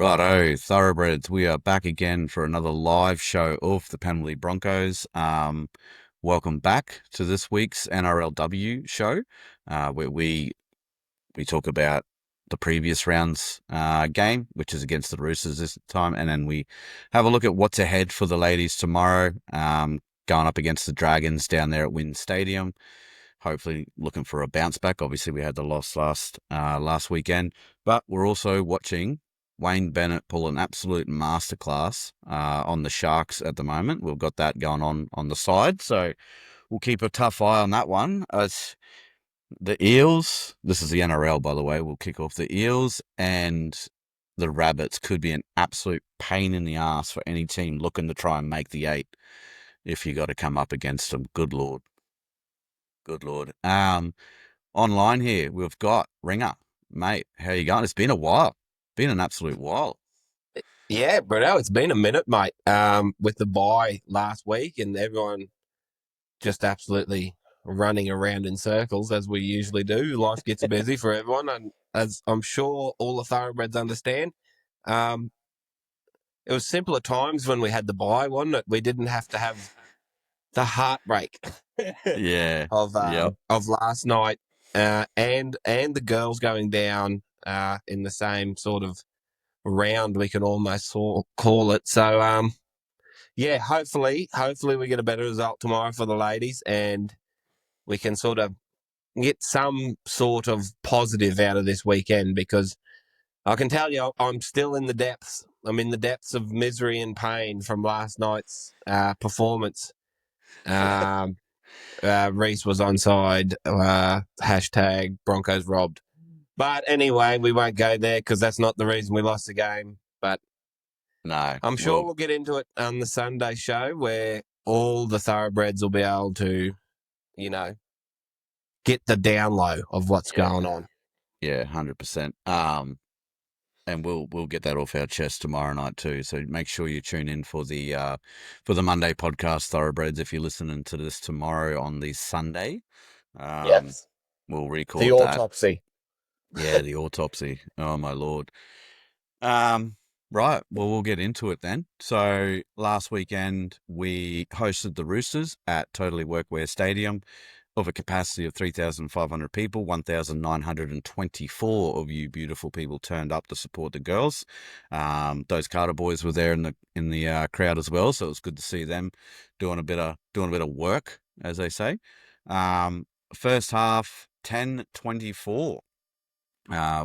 Righto, Thoroughbreds. We are back again for another live show of the Penalty Broncos. Welcome back to this week's NRLW show, where we talk about the previous round's game, which is against the Roosters this time, and then we have a look at what's ahead for the ladies tomorrow, going up against the Dragons down there at Wynn Stadium. Hopefully, looking for a bounce back. Obviously, we had the loss last weekend, but we're also watching Wayne Bennett pull an absolute masterclass on the Sharks at the moment. We've got that going on the side, so we'll keep a tough eye on that one. The Eels, this is the NRL, by the way, we'll kick off. The Eels and the Rabbits could be an absolute pain in the ass for any team looking to try and make the 8 if you got to come up against them. Good Lord. Good Lord. Online here, we've got Ringer. Mate, how you going? It's been a while. Been an absolute while. Yeah, Britto, it's been a minute, mate. With the bye last week and everyone just absolutely running around in circles as we usually do. Life gets busy for everyone, and as I'm sure all the thoroughbreds understand, um, it was simpler times when we had the bye, wasn't it? We didn't have to have the heartbreak Yeah. Yep. of last night, and the girls going down in the same sort of round, we can almost call it. So, yeah, hopefully we get a better result tomorrow for the ladies, and we can sort of get some sort of positive out of this weekend, because I can tell you I'm still in the depths. I'm in the depths of misery and pain from last night's performance. Reese was onside. Hashtag Broncos robbed. But anyway, we won't go there because that's not the reason we lost the game. But No. I'm sure we'll get into it on the Sunday show, where all the thoroughbreds will be able to, get the down low of what's going on. Yeah, 100%. And we'll get that off our chest tomorrow night too. So make sure you tune in for the Monday podcast, Thoroughbreds. If you're listening to this tomorrow on the Sunday, Yes. we'll record The that. autopsy. Yeah, the autopsy. Oh my Lord. Right. Well, we'll get into it then. So last weekend we hosted the Roosters at Totally Workwear Stadium of a capacity of 3,500 people. 1,924 of you beautiful people turned up to support the girls. Those Carter boys were there in the crowd as well, so it was good to see them doing a bit of work, as they say. First half 10-24.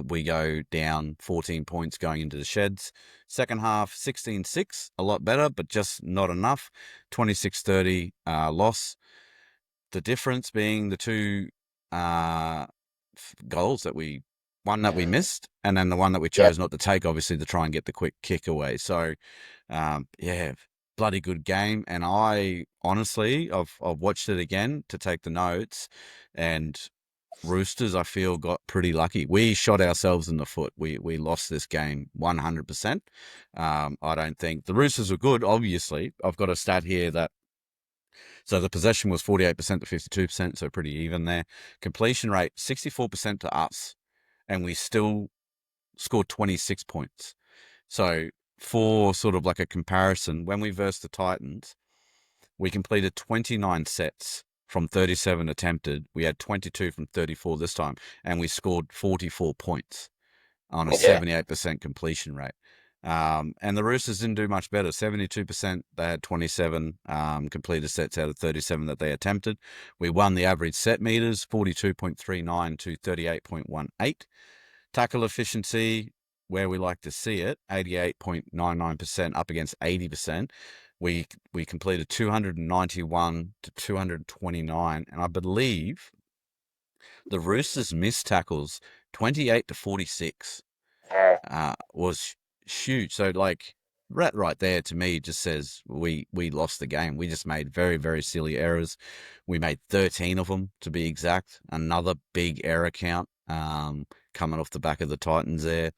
We go down 14 points going into the sheds. Second half, 16-6, a lot better, but just not enough. 26-30 loss. The difference being the two goals one that we missed, and then the one that we chose not to take, obviously, to try and get the quick kick away. So, yeah, bloody good game. And I honestly, I've watched it again to take the notes, and Roosters, I feel, got pretty lucky. We shot ourselves in the foot. We lost this game 100%. I don't think the Roosters were good. Obviously, I've got a stat here that so the possession was 48% to 52%, so pretty even there. Completion rate 64% to us, and we still scored 26 points. So for sort of like a comparison, when we versed the Titans, we completed 29 sets from 37 attempted. We had 22 from 34 this time, and we scored 44 points on a 78% completion rate. And the Roosters didn't do much better. 72%, they had 27 completed sets out of 37 that they attempted. We won the average set meters, 42.39 to 38.18. Tackle efficiency, where we like to see it, 88.99% up against 80%. We completed 291 to 229, and I believe the Roosters missed tackles 28 to 46 was huge. So like right there to me just says we lost the game. We just made very, very silly errors. We made 13 of them to be exact. Another big error count coming off the back of the Titans there.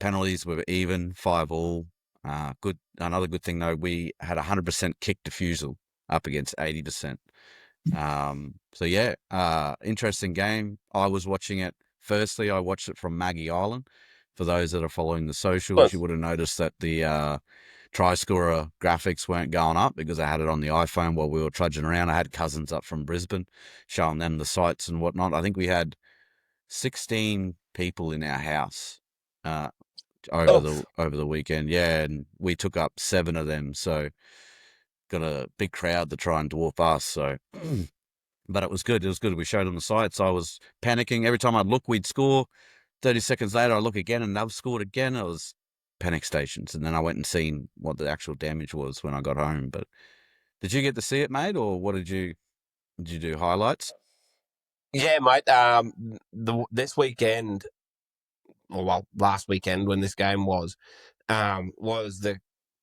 Penalties were even, 5-all. Another good thing though, we had 100% kick defusal up against 80%. So yeah, interesting game. I was watching it. Firstly, I watched it from Maggie Island. For those that are following the socials, But, you would have noticed that the try scorer graphics weren't going up because I had it on the iPhone while we were trudging around. I had cousins up from Brisbane showing them the sights and whatnot. I think we had 16 people in our house uh, oh, over the weekend. Yeah, and we took up 7 of them, so got a big crowd to try and dwarf us. So, but it was good. It was good. We showed them the sights. I was panicking every time I'd look. We'd score. 30 seconds later, I look again and they've scored again. It was panic stations, and then I went and seen what the actual damage was when I got home. But did you get to see it, mate, or what did you do highlights? yeah, mate. This weekend, or well, last weekend when this game was the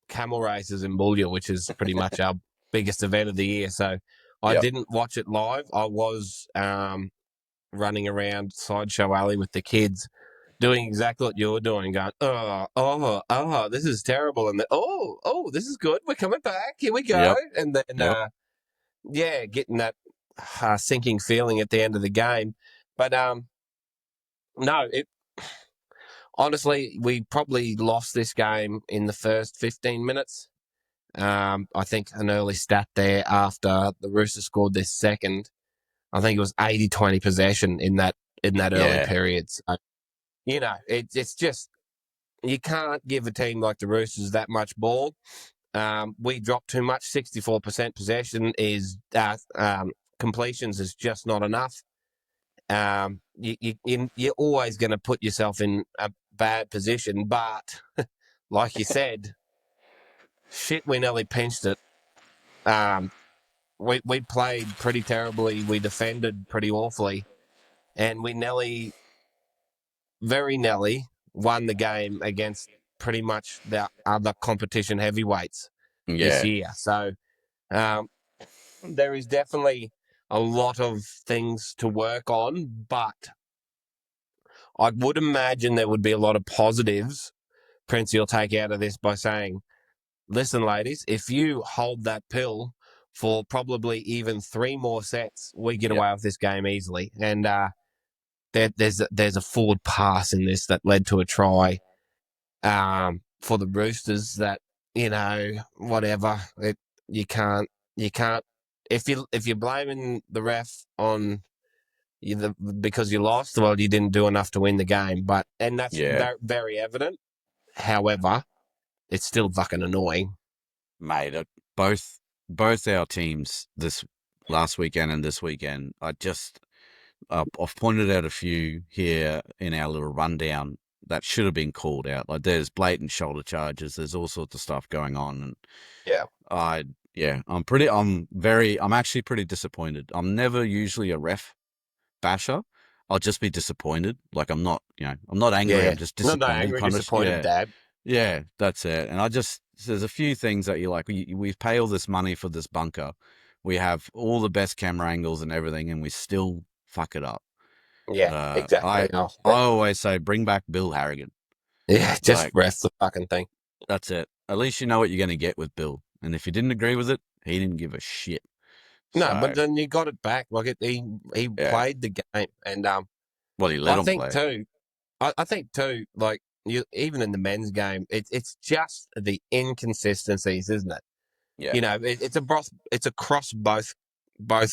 camel races in Boulia, which is pretty much our biggest event of the year. So I Yep. didn't watch it live. I was running around Sideshow Alley with the kids, doing exactly what you were doing, going, this is terrible, and then, this is good. We're coming back. Here we go, Yep. and then Yep. yeah, getting that sinking feeling at the end of the game. But no, it honestly, we probably lost this game in the first 15 minutes. I think an early stat there after the Roosters scored their second. I think it was 80-20 possession in that early Yeah. period. So, it's just you can't give a team like the Roosters that much ball. We dropped too much. 64% possession is completions is just not enough. You're always going to put yourself in a bad position, but like you said, shit, we nearly pinched it. Um, we played pretty terribly. We defended pretty awfully, and we very nearly won the game against pretty much the other competition heavyweights this Yeah. year. So um, there is definitely a lot of things to work on, but I would imagine there would be a lot of positives Prince will take out of this by saying, listen, ladies, if you hold that pill for probably even 3 more sets, we get Yep. away with this game easily. And there's a forward pass in this that led to a try for the Roosters that, whatever. You can't if you're blaming the ref on because you lost, well, you didn't do enough to win the game. And that's Yeah. very, very evident. However, it's still fucking annoying. Mate, both our teams this last weekend and this weekend, I've pointed out a few here in our little rundown that should have been called out. Like there's blatant shoulder charges, there's all sorts of stuff going on, and Yeah. I yeah, I'm actually pretty disappointed. I'm never usually a ref basher. I'll just be disappointed. Like I'm not angry. Yeah. I'm just Not disappointed. angry, Kind of, disappointed, yeah, Dad. yeah. That's it. And there's a few things that you're like, we pay all this money for this bunker. We have all the best camera angles and everything, and we still fuck it up. Yeah, exactly. Oh, I always say, bring back Bill Harrigan. yeah, just Like ref the fucking thing. that's it. At least you know what you're going to get with Bill. And if you didn't agree with it, he didn't give a shit. No, but So then you got it back. Like he yeah, played the game, and well, he let I him think play. too. I think too. Like you, even in the men's game, it's just the inconsistencies, isn't it? Yeah, It's across both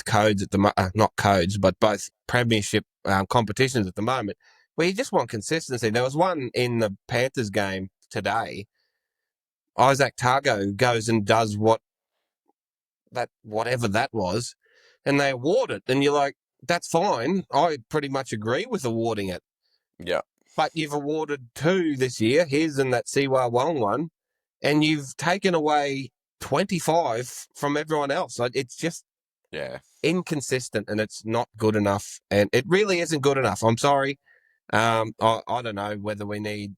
codes at not codes, but both premiership competitions at the moment, where you just want consistency. There was one in the Panthers game today. Isaac Targo goes and does whatever that was, and they award it, and you're like, that's fine. I pretty much agree with awarding it, yeah, but you've awarded 2 this year, his and that Siwa Wong one, and you've taken away 25 from everyone else. Like, it's just yeah. inconsistent, and it's not good enough, and it really isn't good enough. I'm sorry. I don't know whether we need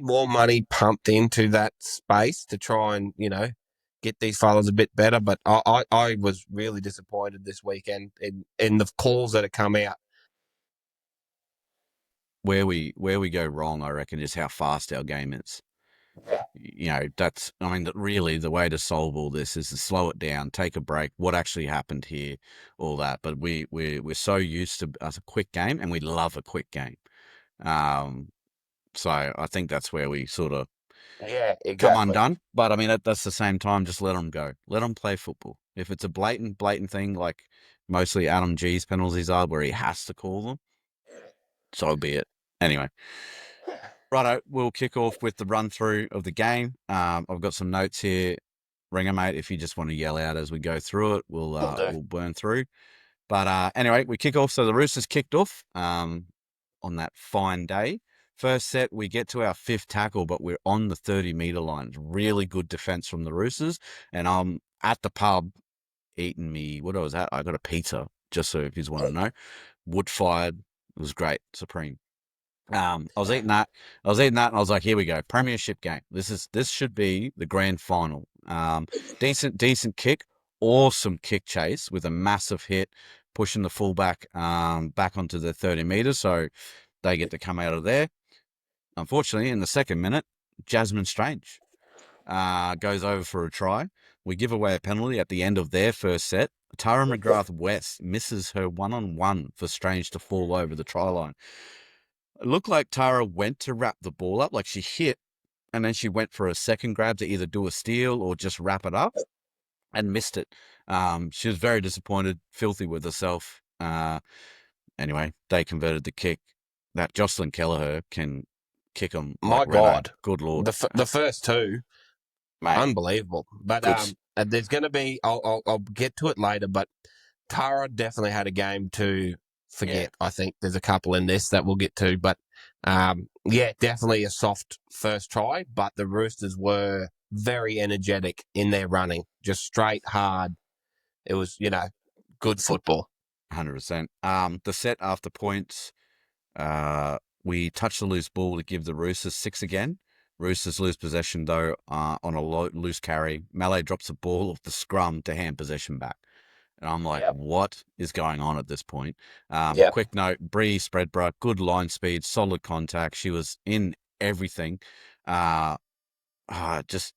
more money pumped into that space to try and get these fellas a bit better. But I was really disappointed this weekend in the calls that have come out. Where we go wrong, I reckon, is how fast our game is. Really the way to solve all this is to slow it down, take a break, what actually happened here, all that. But we're so used to as a quick game, and we love a quick game. Um, so I think that's where we sort of Yeah, come exactly. undone. But I mean, that's the same time, just let them go. Let them play football. If it's a blatant thing, like mostly Adam G's penalties are, where he has to call them, so be it. Anyway, righto, we'll kick off with the run through of the game. I've got some notes here. Ringer, mate, if you just want to yell out as we go through it, Will do. we'll burn through. But anyway, we kick off. So the Roosters kicked off on that fine day. First set, we get to our fifth tackle, but we're on the 30-meter line. Really good defense from the Roosters. And I'm at the pub eating me, what I was at? I got a pizza, just so if you want to know. Wood fired. It was great. Supreme. I was eating that. And I was like, here we go. Premiership game. This should be the grand final. Decent kick. Awesome kick chase with a massive hit, pushing the fullback back onto the 30 meters. So they get to come out of there. Unfortunately, in the second minute, Jasmine Strange goes over for a try. We give away a penalty at the end of their first set. Tara McGrath West misses her one-on-one for Strange to fall over the try line. It looked like Tara went to wrap the ball up, like she hit, and then she went for a second grab to either do a steal or just wrap it up and missed it. She was very disappointed, filthy with herself. Anyway, they converted the kick. That Jocelyn Kelleher can kick them like My Renault. God, Good Lord. the first two, Mate, unbelievable. But good. there's going to be. I'll get to it later. But Tara definitely had a game to Yeah, forget. I think there's a couple in this that we'll get to. But yeah, definitely a soft first try. But the Roosters were very energetic in their running, just straight hard. It was good football. 100%. The set after points, we touch the loose ball to give the Roosters 6 again. Roosters lose possession, though, on a loose carry. Mallet drops the ball off the scrum to hand possession back. And I'm like, Yep. what is going on at this point? Yep. Quick note, Bree Spreadborough, good line speed, solid contact. She was in everything. Uh, just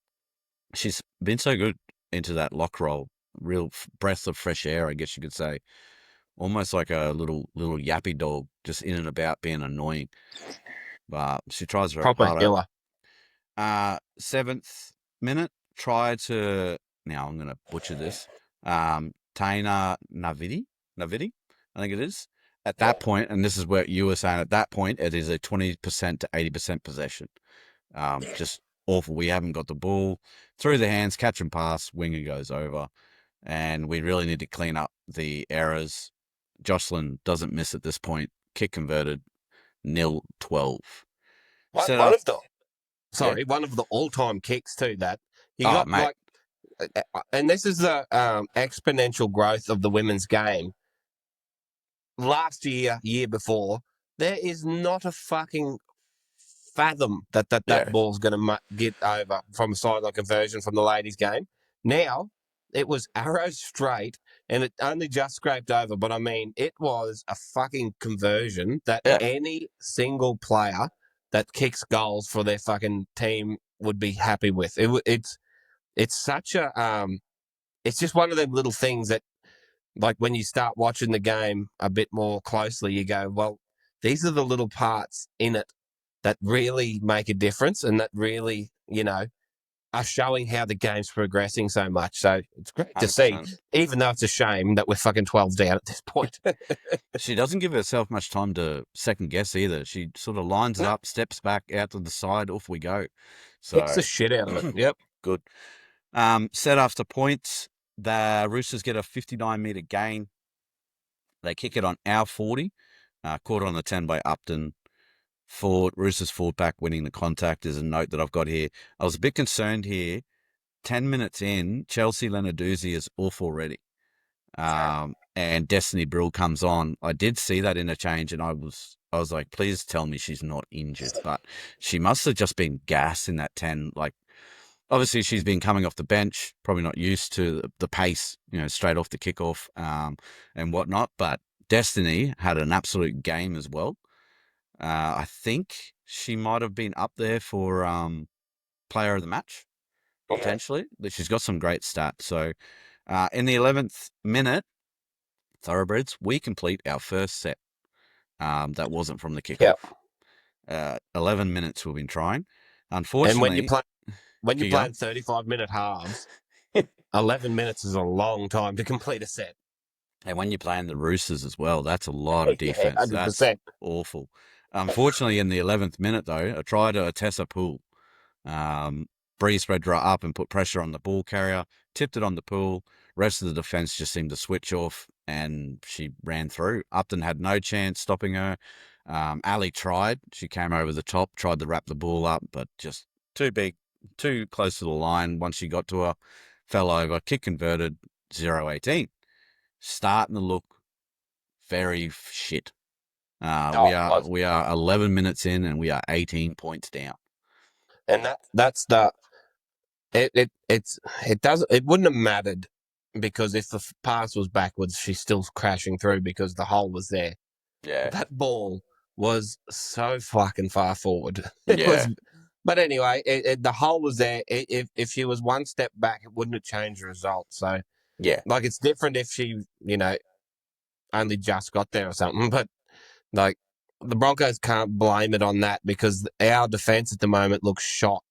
she's been so good into that lock roll. Real breath of fresh air, I guess you could say. Almost like a little yappy dog, just in and about being annoying. But she tries her Proper heart out. healer. Seventh minute, try to now I'm gonna butcher this. Taina Navidi, I think it is. At that point, and this is where you were saying at that point, it is a 20% to 80% possession. Just awful. We haven't got the ball through the hands, catch and pass, winger goes over, and we really need to clean up the errors. Jocelyn doesn't miss at this point. Kick converted, 0-12. Set One off, of the yeah. one of the all-time kicks too. That you Oh, got mate, and this is the exponential growth of the women's game. Last year before, there is not a fucking fathom that yeah, ball's going to get over from a sideline conversion from the ladies' game. Now, it was arrow straight and it only just scraped over, but I mean, it was a fucking conversion that yeah, any single player that kicks goals for their fucking team would be happy with. It's such a it's just one of them little things that, like, when you start watching the game a bit more closely, you go, well, these are the little parts in it that really make a difference and that really, are showing how the game's progressing so much. So it's great to see, 100%. even though it's a shame that we're fucking 12 down at this point. She doesn't give herself much time to second guess either. She sort of lines it No, up, steps back out to the side, off we go. kicks So, the shit out of it. Yep. good. Set after points, the Roosters get a 59-meter gain. They kick it on our 40, caught on the 10 by Upton. Roosters forward back winning the contact is a note that I've got here. I was a bit concerned here. 10 minutes in, Chelsea Lenarduzzi is off already. And Destiny Brill comes on. I did see that interchange, and I was like, please tell me she's not injured. But she must have just been gassed in that 10. Like, obviously she's been coming off the bench, probably not used to the pace, straight off the kickoff, and whatnot. But Destiny had an absolute game as well. I think she might have been up there for player of the match, potentially. She's got some great stats. So in the 11th minute, Thoroughbreds, we complete our first set. That wasn't from the Yep. kickoff. 11 minutes we've been trying. And Unfortunately, when you're keep going. playing 35-minute halves, 11 minutes is a long time to complete a set. And when you're playing the Roosters as well, that's a lot of Yeah, defense. That's 100%. awful. Unfortunately, in the 11th minute, though, I tried a Tessa Pool. Um, Bree spread her up and put pressure on the ball carrier, tipped it on the pool. Rest of the defense just seemed to switch off, and she ran through. Upton had no chance stopping her. Ali tried. She came over the top, tried to wrap the ball up, but just too big, too close to the line. Once she got to her, fell over, kick converted, 0-18. Starting to look very shit. Oh, it was. We are 11 minutes in, and we are 18 points down. And that's the it wouldn't have mattered because if the pass was backwards, she's still crashing through because the hole was there. Yeah, That ball was so fucking far forward. It yeah, was, but anyway, the hole was there. If she was one step back, it wouldn't have changed the result. So, yeah, like, it's different if she, only just got there or something. But like, the Broncos can't blame it on that because our defense at the moment looks shot.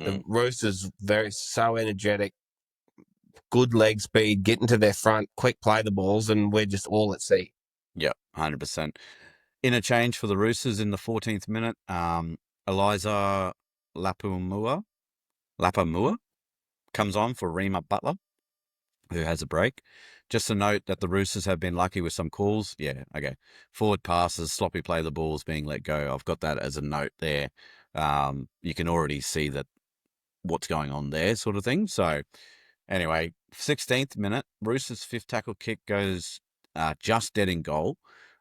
The mm, Roosters so energetic, good leg speed, getting to their front, quick play the balls, and we're just all at sea. yeah, 100%. Interchange for the Roosters in the 14th minute. Eliza Lapamua comes on for Rima Butler, who has a break. Just a note that the Roosters have been lucky with some calls. Yeah, okay. Forward passes, sloppy play the balls being let go. I've got that as a note there. You can already see that what's going on there, sort of thing. So, anyway, 16th minute, Roosters' fifth tackle kick goes just dead in goal.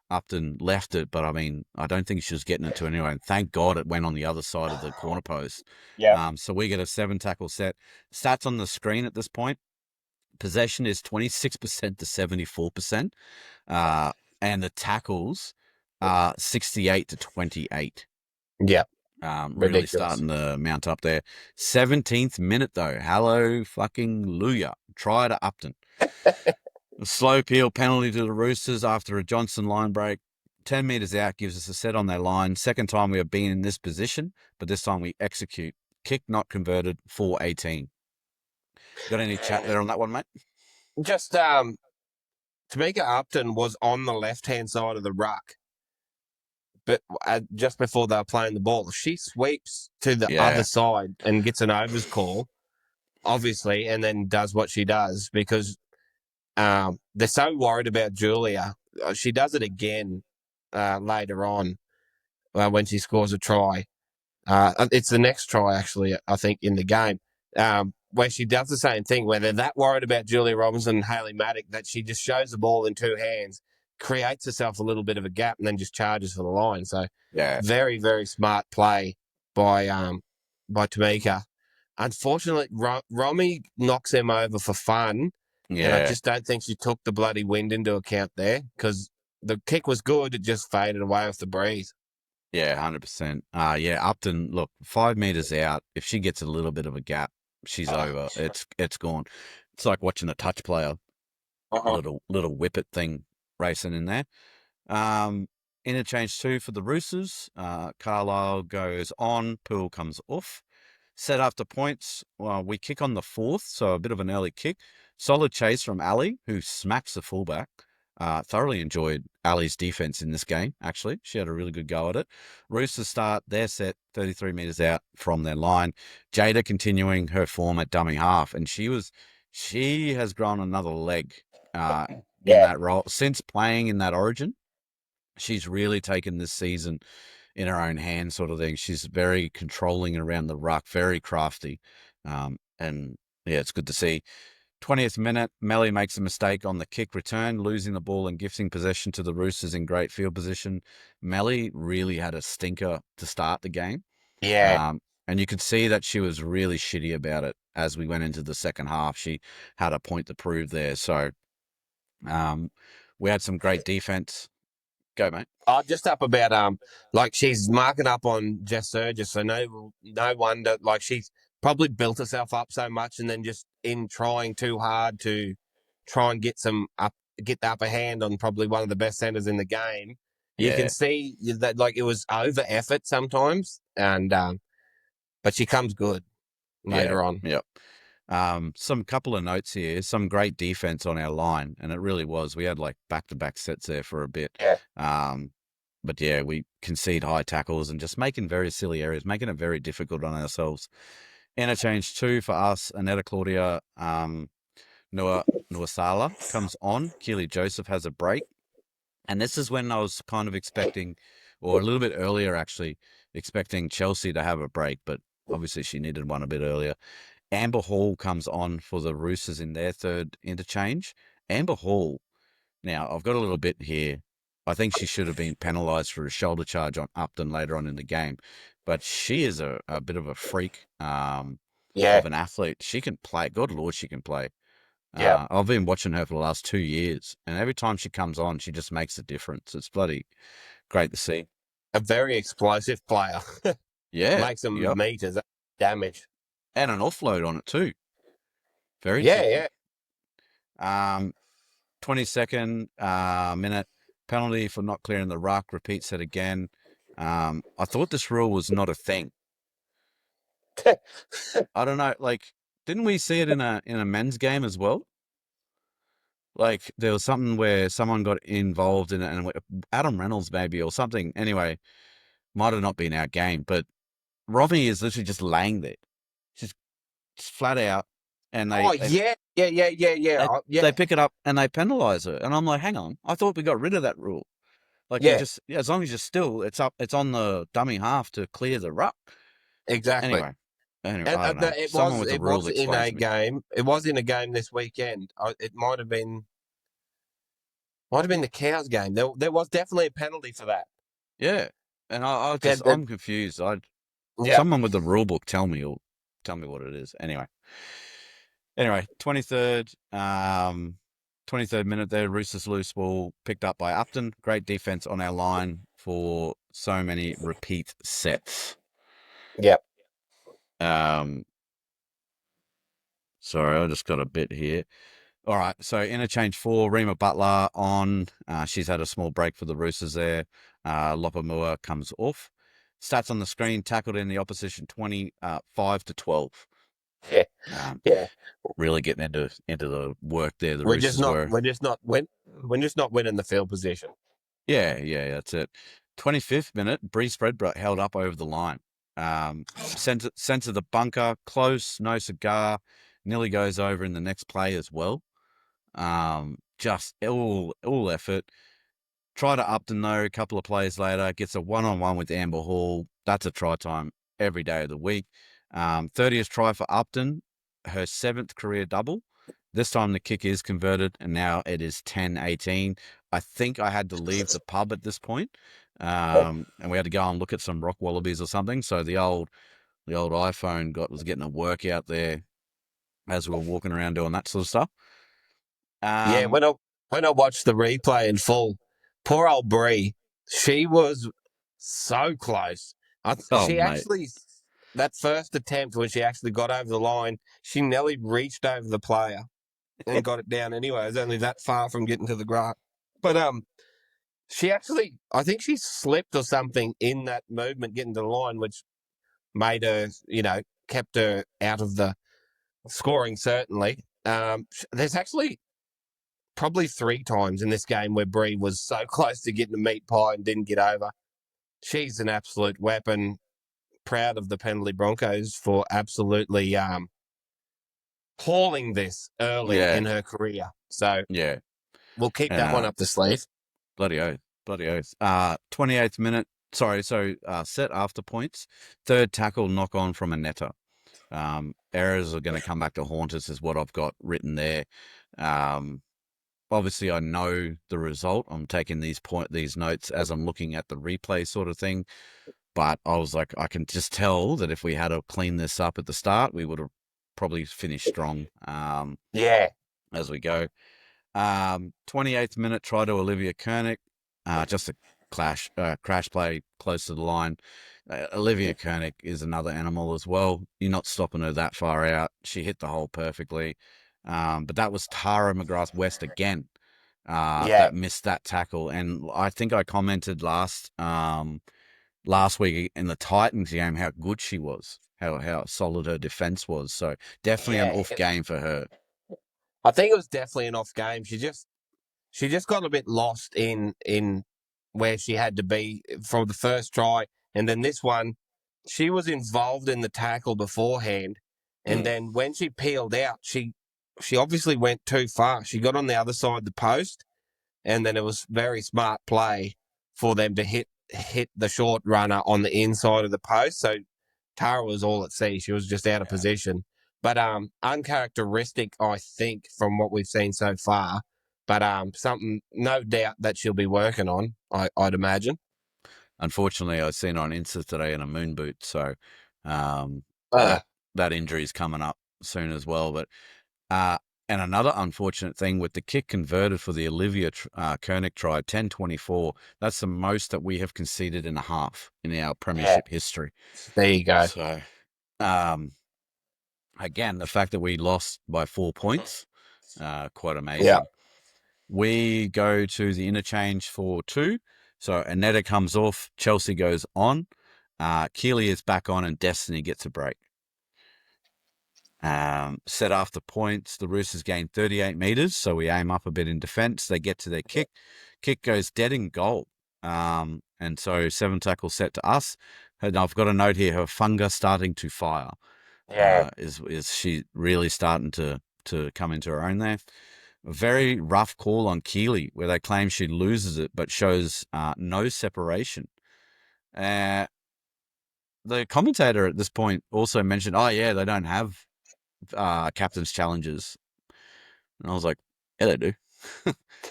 Upton left it, but I mean, I don't think she was getting it to anyone. Thank God it went on the other side of the corner post. Yeah. So we get a 7 tackle set. Stats on the screen at this point. Possession is 26% to 74%. Uh, and the tackles are 68 to 28. Yeah, Really ridiculous. starting to mount up there. 17th minute, though. Hello, fucking Luya. Try to Upton. A slow peel penalty to the Roosters after a Johnson line break. 10 metres out gives us a set on their line. Second time we have been in this position, but this time we execute. Kick not converted, 4-18. Got any chat there on that one, mate? Just Tamika Upton was on the left hand side of the ruck, but just before they were playing the ball, she sweeps to the other Yeah, side and gets an overs call, obviously, and then does what she does because they're so worried about Julia. She does it again later on when she scores a try. It's the next try, actually, I think, in the game, where she does the same thing, where they're that worried about Julia Robinson and Hayley Maddock that she just shows the ball in two hands, creates herself a little bit of a gap, and then just charges for the line. So, yeah, very, very smart play by Tamika. Unfortunately, Romy knocks them over for fun, and I yeah, just don't think she took the bloody wind into account there because the kick was good, it just faded away with the breeze. yeah, 100%. Yeah, Upton, look, 5 metres out, if she gets a little bit of a gap, she's Oh, over. It's gone. It's like watching a touch player, uh-huh. little whippet thing racing in there. Um, Interchange two for the Roosters. Carlisle goes on, Poole comes off. Set after points. Well, we kick on the fourth, so a bit of an early kick. Solid chase from Ali, who smacks the fullback. Thoroughly enjoyed Ali's defense in this game, actually. She had a really good go at it. Roosters start their set 33 metres out from their line. Jada continuing her form at dummy half, and she has grown another leg uh, in Yeah. that role. Since playing in that origin, she's really taken this season in her own hands, sort of thing. She's very controlling around the ruck, very crafty. And yeah, it's good to see. 20th minute, Melly makes a mistake on the kick return, losing the ball and gifting possession to the Roosters in great field position. Melly really had a stinker to start the game. Yeah. And you could see that she was really shitty about it as we went into the second half. She had a point to prove there. So we had some great defense. Go, mate. Oh, just up about like she's marking up on Jess Surges, so no wonder like she's probably built herself up so much, and then just in trying too hard to try and get the upper hand on probably one of the best centers in the game. You can Yeah, see that like it was over effort sometimes, and but she comes good yeah, later on. yep. Some couple of notes here. Some great defense on our line, and it really was. We had like back-to-back sets there for a bit. Yeah, Um, but yeah, we concede high tackles and just making very silly errors, making it very difficult on ourselves. Interchange two for us. Aneta Claudia, Noah Nuasala comes on. Keely Joseph has a break. And this is when I was kind of expecting, or a little bit earlier actually, expecting Chelsea to have a break, but obviously she needed one a bit earlier. Amber Hall comes on for the Roosters in their third interchange. Amber Hall, now I've got a little bit here. I think she should have been penalised for a shoulder charge on Upton later on in the game, but she is a bit of a freak yeah, of an athlete. She can play. God Lord, she can play. yeah. I've been watching her for the last 2 years, and every time she comes on, she just makes a difference. It's bloody great to see. A very explosive player. Yeah, Makes some yep. meters damage. And an offload on it too. Very Yeah, tricky. yeah. 22nd minute penalty for not clearing the ruck. Repeats it again. I thought this rule was not a thing. I don't know. Like, didn't we see it in a men's game as well? Like, there was something where someone got involved in it, and Adam Reynolds maybe or something. Anyway, might have not been our game, but Robbie is literally just laying there, just, just flat out, and Oh yeah, yeah, yeah, yeah, yeah, they yeah, pick it up and they penalise her, and I'm like, hang on, I thought we got rid of that rule. Like, yeah. as long as you're still, it's up, it's on the dummy half to clear the ruck. Exactly. Anyway, anyway, And I don't know. it Someone was with the it rules was in explained a to me. game. It was in a game this weekend. It might have been the Cows game. There was definitely a penalty for that. Yeah, and That- that- I'm confused. yeah, Someone with the rule book tell me what it is. Anyway, 23rd minute there, Roosters loose ball picked up by Upton. Great defense on our line for so many repeat sets. yeah, Um, sorry, I just got a bit here. All right, so interchange four, Rima Butler on. She's had a small break for the Roosters there. Lopamua comes off. Stats on the screen, tackled in the opposition 20, 5 to 12. yeah, Um, yeah. really getting into the work there. The We're just Roosters not. were. We're just not winning the field position. Yeah, that's it. 25th minute, Bree Spreadbrook held up over the line. Sent to the bunker, close, no cigar, nearly goes over in the next play as well. Just all effort. Try to Upton though, a couple of plays later, gets a one-on-one with Amber Hall. That's a try time every day of the week. 30th try for Upton, her 7th career double. This time the kick is converted, and now it is 10-18. I think I had to leave the pub at this point, and we had to go and look at some rock wallabies or something. So the old iPhone was getting a workout there as we were walking around doing that sort of stuff. Yeah, Um, when I watched the replay in full, poor old Bree, she was so close. oh She mate, actually that first attempt when she actually got over the line, she nearly reached over the player and got it down anyway. It was only that far from getting to the grass. But she actually, I think she slipped or something in that movement getting to the line, which made her, kept her out of the scoring certainly. There's actually probably 3 times in this game where Bree was so close to getting a meat pie and didn't get over. She's an absolute weapon. Proud of the penalty Broncos for absolutely hauling this early yeah, in her career. So yeah. we'll keep that one Uh, up the sleeve. bloody oath, bloody oath. 28th minute. Sorry, so set after points. Third tackle knock on from a netter. Errors are going to come back to haunt us, is what I've got written there. Um, obviously, I know the result. I'm taking these notes as I'm looking at the replay, sort of thing. But I was like, I can just tell that if we had to clean this up at the start, we would have probably finished strong. Yeah. As we go. 28th minute try to Olivia Koenig. Just a crash play close to the line. Olivia Koenig is another animal as well. You're not stopping her that far out. She hit the hole perfectly. But that was Tara McGrath West again. Yeah, that missed that tackle. And I think I commented last week in the Titans game how good she was, how solid her defense was. So definitely an yeah. off game for her. I think it was definitely an off game. She just got a bit lost in where she had to be from the first try, and then this one, she was involved in the tackle beforehand, and Mm. then when she peeled out, she obviously went too far. She got on the other side of the post, and then it was very smart play for them to hit the short runner on the inside of the post. So Tara was all at sea. She was just out of Yeah. position. But uncharacteristic, I think, from what we've seen so far. But something, no doubt that she'll be working on. I'd imagine. Unfortunately, I seen her on Insta today in a moon boot, so um, Uh, that that injury is coming up soon as well. But uh, and another unfortunate thing with the kick converted for the Olivia Koenig try, 10-24. That's the most that we have conceded in a half in our yeah, premiership history. there you go. So um, again, the fact that we lost by 4 points, quite Yeah, amazing. We go to the interchange for two. So Anetta comes off, Chelsea goes on, Keely is back on, and Destiny gets a break. Set after points, the Roosters gain 38 metres, so we aim up a bit in defence. They get to their kick. Kick goes dead in goal. And so 7 tackles set to us. And I've got a note here, her funga starting to fire. yeah, Is she really starting to come into her own there? A very rough call on Keely, where they claim she loses it but shows no separation. Uh, the commentator at this point also mentioned, "Oh yeah, they don't have captain's challenges," and I was like, "Yeah, they do."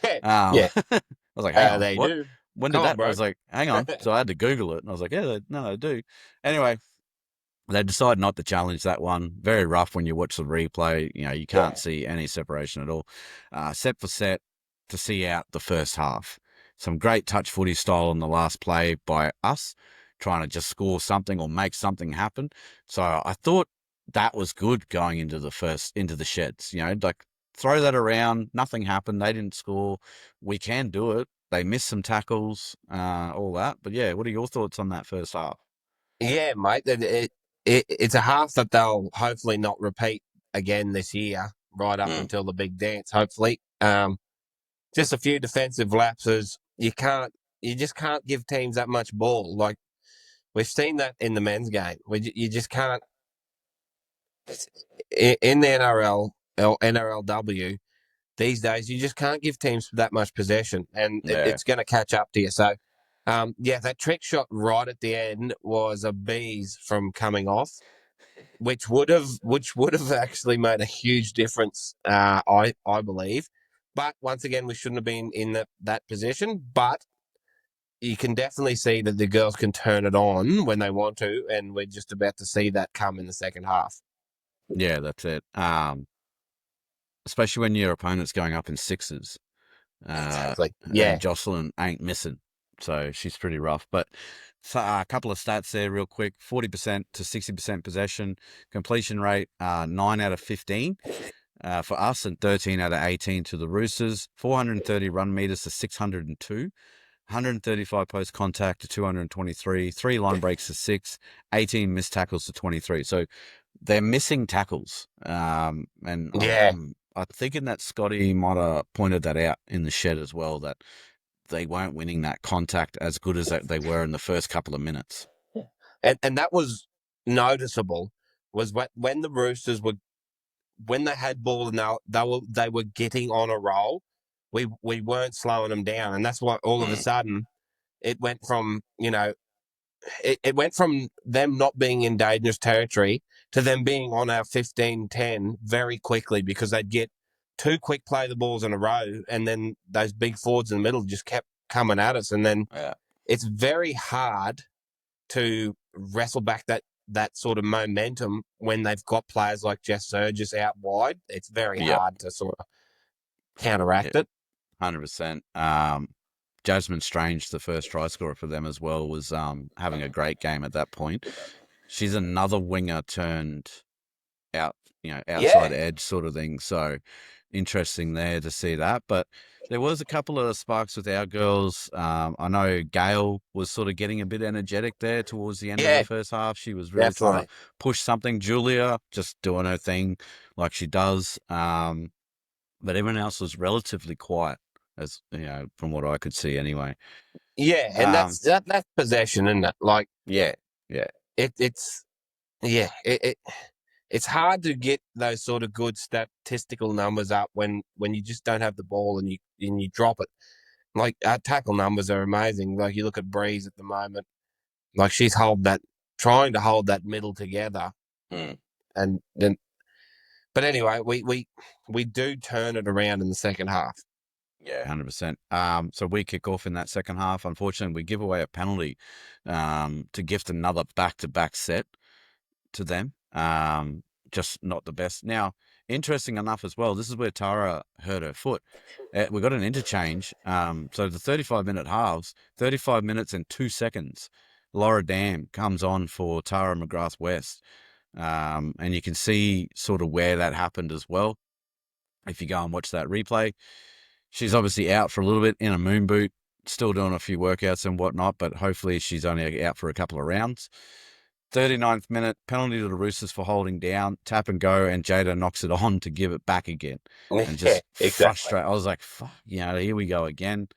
yeah. I was like, "Hang on, They what? do. When did Come on, that?" I bro. was like, "Hang on." So I had to Google it, and I was like, "Yeah, no, they do." Anyway, they decide not to challenge that one. Very rough when you watch the replay. You know, you can't Yeah, see any separation at all. Set for set to see out the first half. Some great touch footy style on the last play by us, trying to just score something or make something happen. So I thought that was good going into the sheds. You know, like throw that around. Nothing happened. They didn't score. We can do it. They missed some tackles, all that. But yeah, what are your thoughts on that first half? yeah, mate. It's a half that they'll hopefully not repeat again this year, right up Mm. until the big dance. Hopefully, just a few defensive lapses. You just can't give teams that much ball. Like we've seen that in the men's game. You just can't in the NRL or NRLW these days. You just can't give teams that much possession, and Yeah. it's going to catch up to you. So, yeah, that trick shot right at the end was a bees from coming off, which would have actually made a huge difference. I believe, but once again, we shouldn't have been in that position. But you can definitely see that the girls can turn it on when they want to, and we're just about to see that come in the second half. Yeah, that's it. Especially when your opponent's going up in sixes, Exactly. and Yeah. Jocelyn ain't missing, so she's pretty rough. But so, a couple of stats there, real quick: 40% to 60% possession, completion rate 9 out of 15 for us, and 13 out of 18 to the Roosters. 430 run meters to 602. 135 post contact to 223, 3 line breaks to 6, 18 missed tackles to 23. So they're missing tackles. And Yeah. I'm thinking that Scotty might have pointed that out in the shed as well, that they weren't winning that contact as good as they were in the first couple of minutes. And that was noticeable. Was when the Roosters were when they had ball and they were getting on a roll. We weren't slowing them down, and that's why all of a Mm. sudden it went from it went from them not being in dangerous territory to them being on our 15-10 very quickly because they'd get two quick play the balls in a row, and then those big forwards in the middle just kept coming at us, and then Yeah. it's very hard to wrestle back that sort of momentum when they've got players like Jess Surgis out wide. It's very Yep. hard to sort of Yeah. counteract it. 100%. Jasmine Strange, the first try scorer for them as well, was having a great game at that point. She's another winger turned out, outside Yeah, edge sort of thing. So interesting there to see that. But there was a couple of sparks with our girls. I know Gail was sort of getting a bit energetic there towards the end of the Yeah, first half. She was really trying to definitely. push something. Julia just doing her thing like she does. But everyone else was relatively quiet, as you know, from what I could see anyway. Yeah, and Um, that's possession, isn't it? Like yeah, yeah, it's yeah, it's hard to get those sort of good statistical numbers up when you just don't have the ball and you drop it. Like our tackle numbers are amazing. Like you look at Breeze at the moment, like trying to hold that middle together, mm. and then. But anyway, we do turn it around in the second half. Yeah, 100%. So we kick off in that second half. Unfortunately, we give away a penalty to gift another back-to-back set to them. Just not the best. Now, interesting enough as well, this is where Tara hurt her foot. We got an interchange. So the 35-minute halves, 35 minutes and 2 seconds, Laura Dam comes on for Tara McGrath West. And you can see sort of where that happened as well. If you go and watch that replay, she's obviously out for a little bit in a moon boot, still doing a few workouts and whatnot, but hopefully she's only out for a couple of rounds. 39th minute, penalty to the Roosters for holding down, tap and go, and Jada knocks it on to give it back again. And Yeah, just exactly. frustrate. I was like, fuck, here we go again.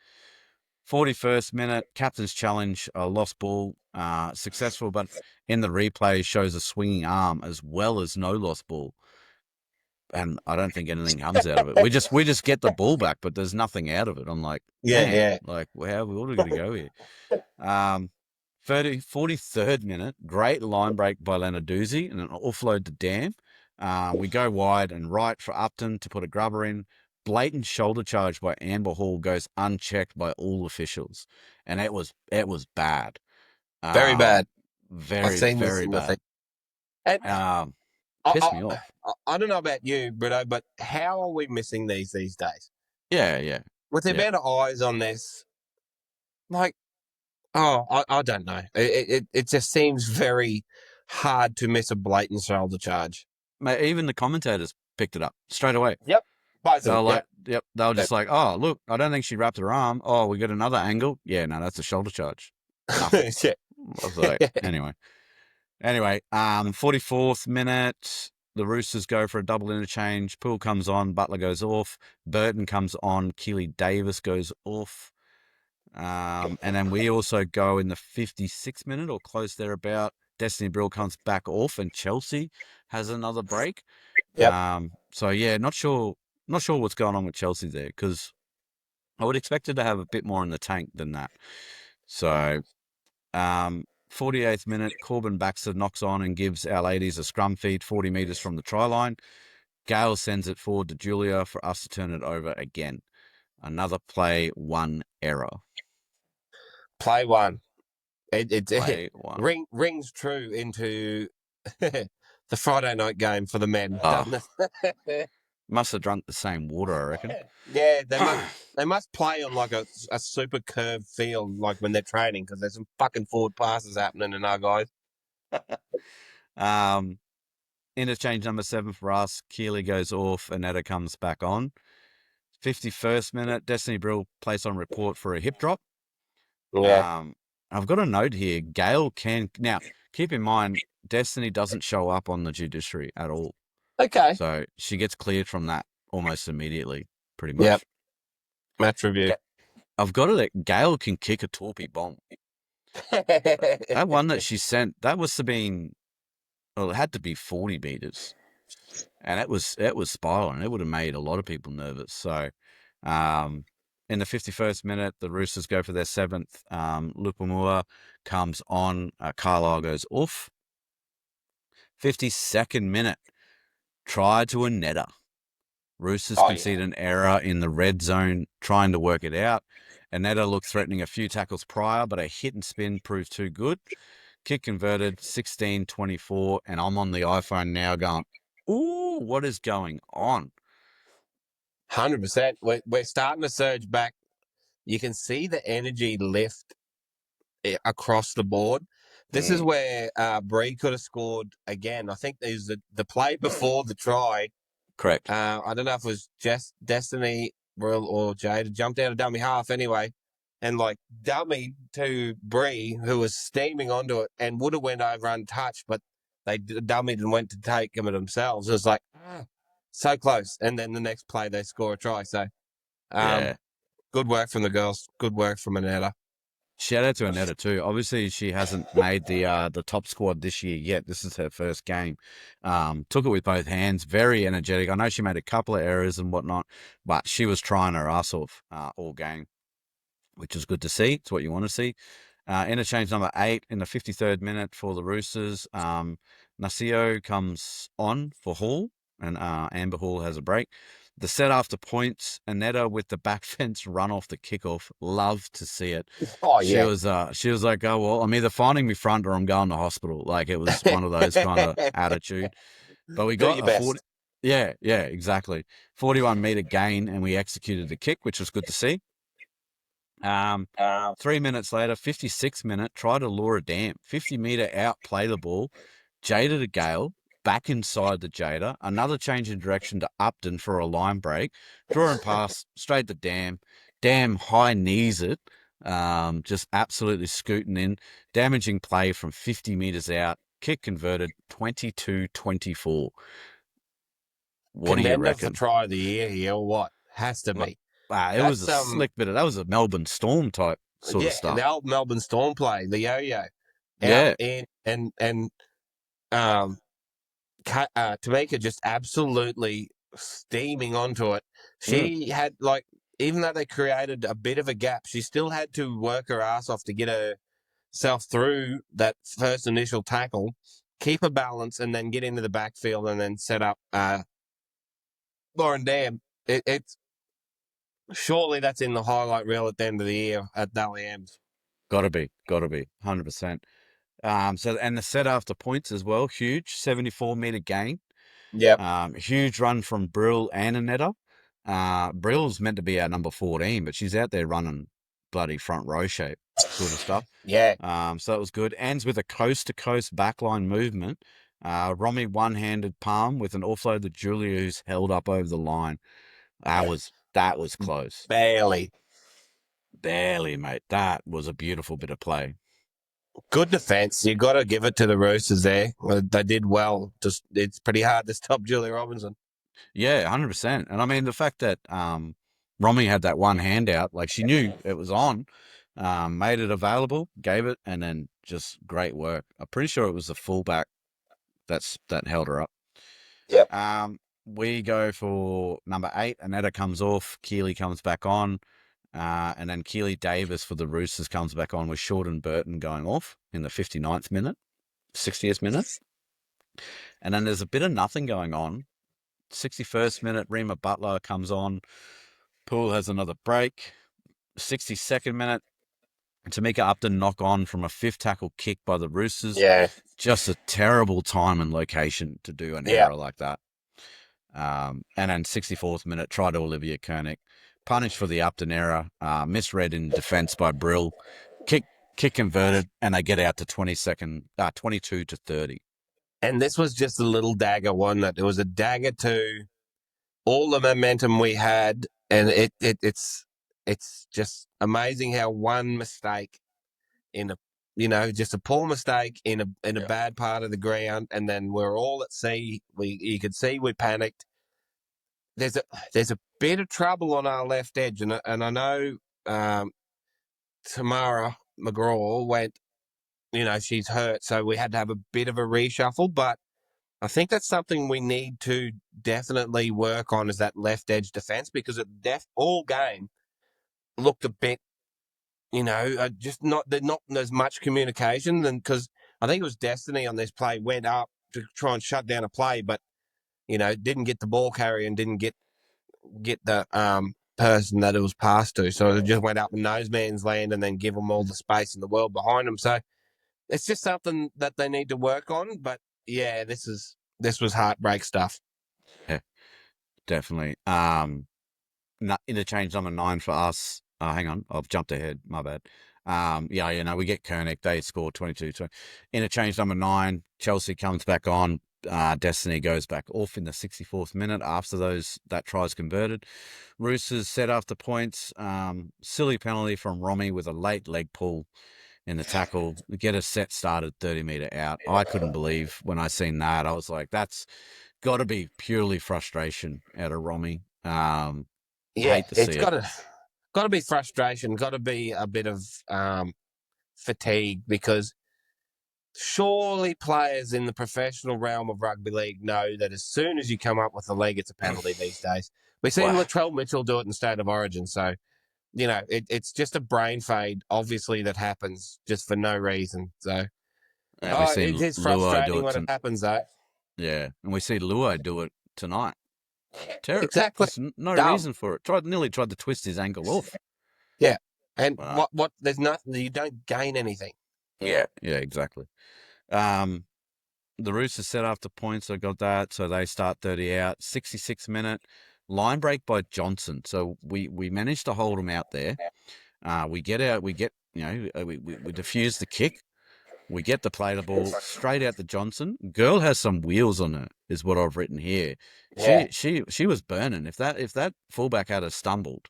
41st minute, captain's challenge, lost ball, successful, but in the replay shows a swinging arm as well as no lost ball. And I don't think anything comes out of it. We just get the ball back, but there's nothing out of it. I'm like, Yeah, man, yeah. like, what are we going to go here? 43rd minute, great line break by Lenarduzzi and an offload to Dam. We go wide and right for Upton to put a grubber in. Blatant shoulder charge by Amber Hall goes unchecked by all officials, and it was bad. Very bad. I've Very seen this very in the thing. bad. And I, Pissed me I, off. I don't know about you, Brito, but how are we missing these days? Yeah, yeah, With the yeah. amount of eyes on this, like, I don't know. It just seems very hard to miss a blatant shoulder charge. Mate, even the commentators picked it up straight away. Yep. Both They of were them. like, Yep. yep. They were just like, oh, look, I don't think she wrapped her arm. Oh, we got another angle. Yeah, no, that's a shoulder charge. Nothing. Yeah. I was like, anyway. 44th minute, the Roosters go for a double interchange. Poole comes on, Butler goes off, Burton comes on, Keely Davis goes off. And then we also go in the 56th minute or close thereabout. Destiny Brill comes back off, and Chelsea has another break. Yep. So yeah, not sure what's going on with Chelsea there, because I would expect it to have a bit more in the tank than that. So 48th minute, Corbin Baxter knocks on and gives our ladies a scrum feed 40 metres from the try line. Gale sends it forward to Julia for us to turn it over again. Another play, one error. Play one. It Play one. rings true into the Friday night game for the men, Oh, doesn't it? must have drunk the same water, I reckon. Yeah, they must play on like a super curved field, like when they're training, because there's some fucking forward passes happening in our guys. um, interchange number 7 for us. Keely goes off, Anetta comes back on. 51st minute, Destiny Brill placed on report for a hip drop. Yeah. Um, I've got a note here. Gail can now keep in mind Destiny doesn't show up on the judiciary at all, Okay. so she gets cleared from that almost immediately, pretty Yep. much. Match review. I've got it that Gail can kick a torpy bomb. That one that she sent, that was to be, well, it had to be 40 meters, and it was spiraling. It would have made a lot of people nervous. So, in the 51st minute, the Roosters go for their 7th. Lupamua comes on. Carlisle goes off. 52nd minute, try to a netter. Roosters Oh yeah. concede an error in the red zone, trying to work it out. Anetta looked threatening a few tackles prior, but a hit and spin proved too good. Kick converted, 16-24, and I'm on the iPhone now going, ooh, what is going on? 100%. We're starting to surge back. You can see the energy lift across the board. This is where Bree could have scored again. I think there's the play before the try. Correct. I don't know if it was just Destiny or Jade jumped out of dummy half anyway, and like dummy to Bree, who was steaming onto it and would have went over untouched, but they dummied and went to take him themselves. It was like so close, and then the next play they score a try. So, Yeah. good work from the girls. Good work from Aneta. Shout out to Aneta too. Obviously, she hasn't made the top squad this year yet. This is her first game. Took it with both hands. Very energetic. I know she made a couple of errors and whatnot, but she was trying her ass off all game, which is good to see. It's what you want to see. Interchange number 8 in the 53rd minute for the Roosters. Nasio comes on for Hall, and Amber Hall has a break. The set after points, Aneta with the back fence run off the kickoff. Love to see it. Oh She yeah, was like, oh well, I'm either finding me front or I'm going to hospital. Like it was one of those kind of attitude. But we do got your a 40. best. Yeah, exactly. 41-meter gain, and we executed the kick, which was good to see. Um, 3 minutes later, 56th minute, try to lure a dam. 50-meter out, play the ball. Jada to Gale, back inside the Jada. Another change in direction to Upton for a line break. Draw and pass, straight to Dam. Dam high knees it. Just absolutely scooting in. Damaging play from 50 meters out. Kick converted 22-24. What do you Contender for reckon? try of the year here, or what? Has to be. Wow, it was a That's slick bit of that was a Melbourne Storm type sort of yeah, stuff. the old Melbourne Storm play, the yo-yo, out Yeah. in and um, Tamika just absolutely steaming onto it. Mm. She had like, even though they created a bit of a gap, she still had to work her ass off to get herself through that first initial tackle, keep her balance, and then get into the backfield and then set up Lauren Dam. It's surely that's in the highlight reel at the end of the year at Dally M's. Gotta be, 100%. So and the set after points as well, huge 74-meter gain. Yep. Huge run from Brill and Aneta. Brill's meant to be our number 14, but she's out there running bloody front row shape sort of stuff. Yeah. So that was good. Ends with a coast to coast backline movement. Romy one-handed palm with an offload to Julia, who's held up over the line. That was close. Barely. Barely, mate. That was a beautiful bit of play. Good defense. You got to give it to the Roosters there. They did well. Just it's pretty hard to stop Julie Robinson. Yeah, 100%. And I mean, the fact that Romy had that one handout, like she knew it was on, made it available, gave it, and then just great work. I'm pretty sure it was the fullback that held her up. Yep. We go for number 8. Aneta comes off. Keely comes back on. And then Keely Davis for the Roosters comes back on with Short and Burton going off in the 59th minute, 60th minute. And then there's a bit of nothing going on. 61st minute, Rima Butler comes on. Poole has another break. 62nd minute, Tamika Upton knock on from a 5th tackle kick by the Roosters. Yeah. Just a terrible time and location to do an error like that. And then 64th minute, try to Olivia Koenig. Punished for the Upton error. Misread in defence by Brill. Kick converted, and they get out to 22 to 30. And this was just a little dagger, wasn't it? It was a dagger to all the momentum we had, and it's just amazing how one mistake in just a poor mistake in a bad part of the ground, and then we're all at sea. You could see we panicked. There's a bit of trouble on our left edge, and I know Tamara McGraw went. She's hurt, so we had to have a bit of a reshuffle, but I think that's something we need to definitely work on, is that left edge defense, because it all game looked a bit, just not as much communication, than because I think it was Destiny on this play went up to try and shut down a play, but didn't get the ball carrier and didn't get the person that it was passed to, so it just went up in nose man's land and then give them all the space in the world behind them. So it's just something that they need to work on. But yeah, this was heartbreak stuff. Yeah, definitely. Interchange number 9 for us. Hang on, I've jumped ahead. My bad. We get Koenig. They score 22. Interchange number 9. Chelsea comes back on. Destiny goes back off in the 64th minute after that try's converted. Roosters set after points. Silly penalty from Romy with a late leg pull in the tackle. Get a set started 30 metre out. I couldn't believe when I seen that. I was like, that's got to be purely frustration out of Romy. Yeah, Hate to it's see it. got to be frustration, got to be a bit of fatigue, because surely players in the professional realm of rugby league know that as soon as you come up with a leg, it's a penalty these days. We've seen Wow. Latrell Mitchell do it in State of Origin, so it's just a brain fade, obviously, that happens just for no reason. So, And we it seen is Luai do frustrating it when it happens, though. yeah, and we see Luai do it tonight. Exactly. Just no Dumb. reason for it. Nearly tried to twist his ankle off. Yeah. And Uh, there's nothing, you don't gain anything. yeah, exactly. Um, the Roosters set after points. I got that, so they start 30 out. 66-minute line break by Johnson. So we managed to hold them out there. We get out. We get we diffuse the kick. We get the play the ball straight out to Johnson. Girl has some wheels on her, is what I've written here. Yeah. She was burning. If that fullback had stumbled,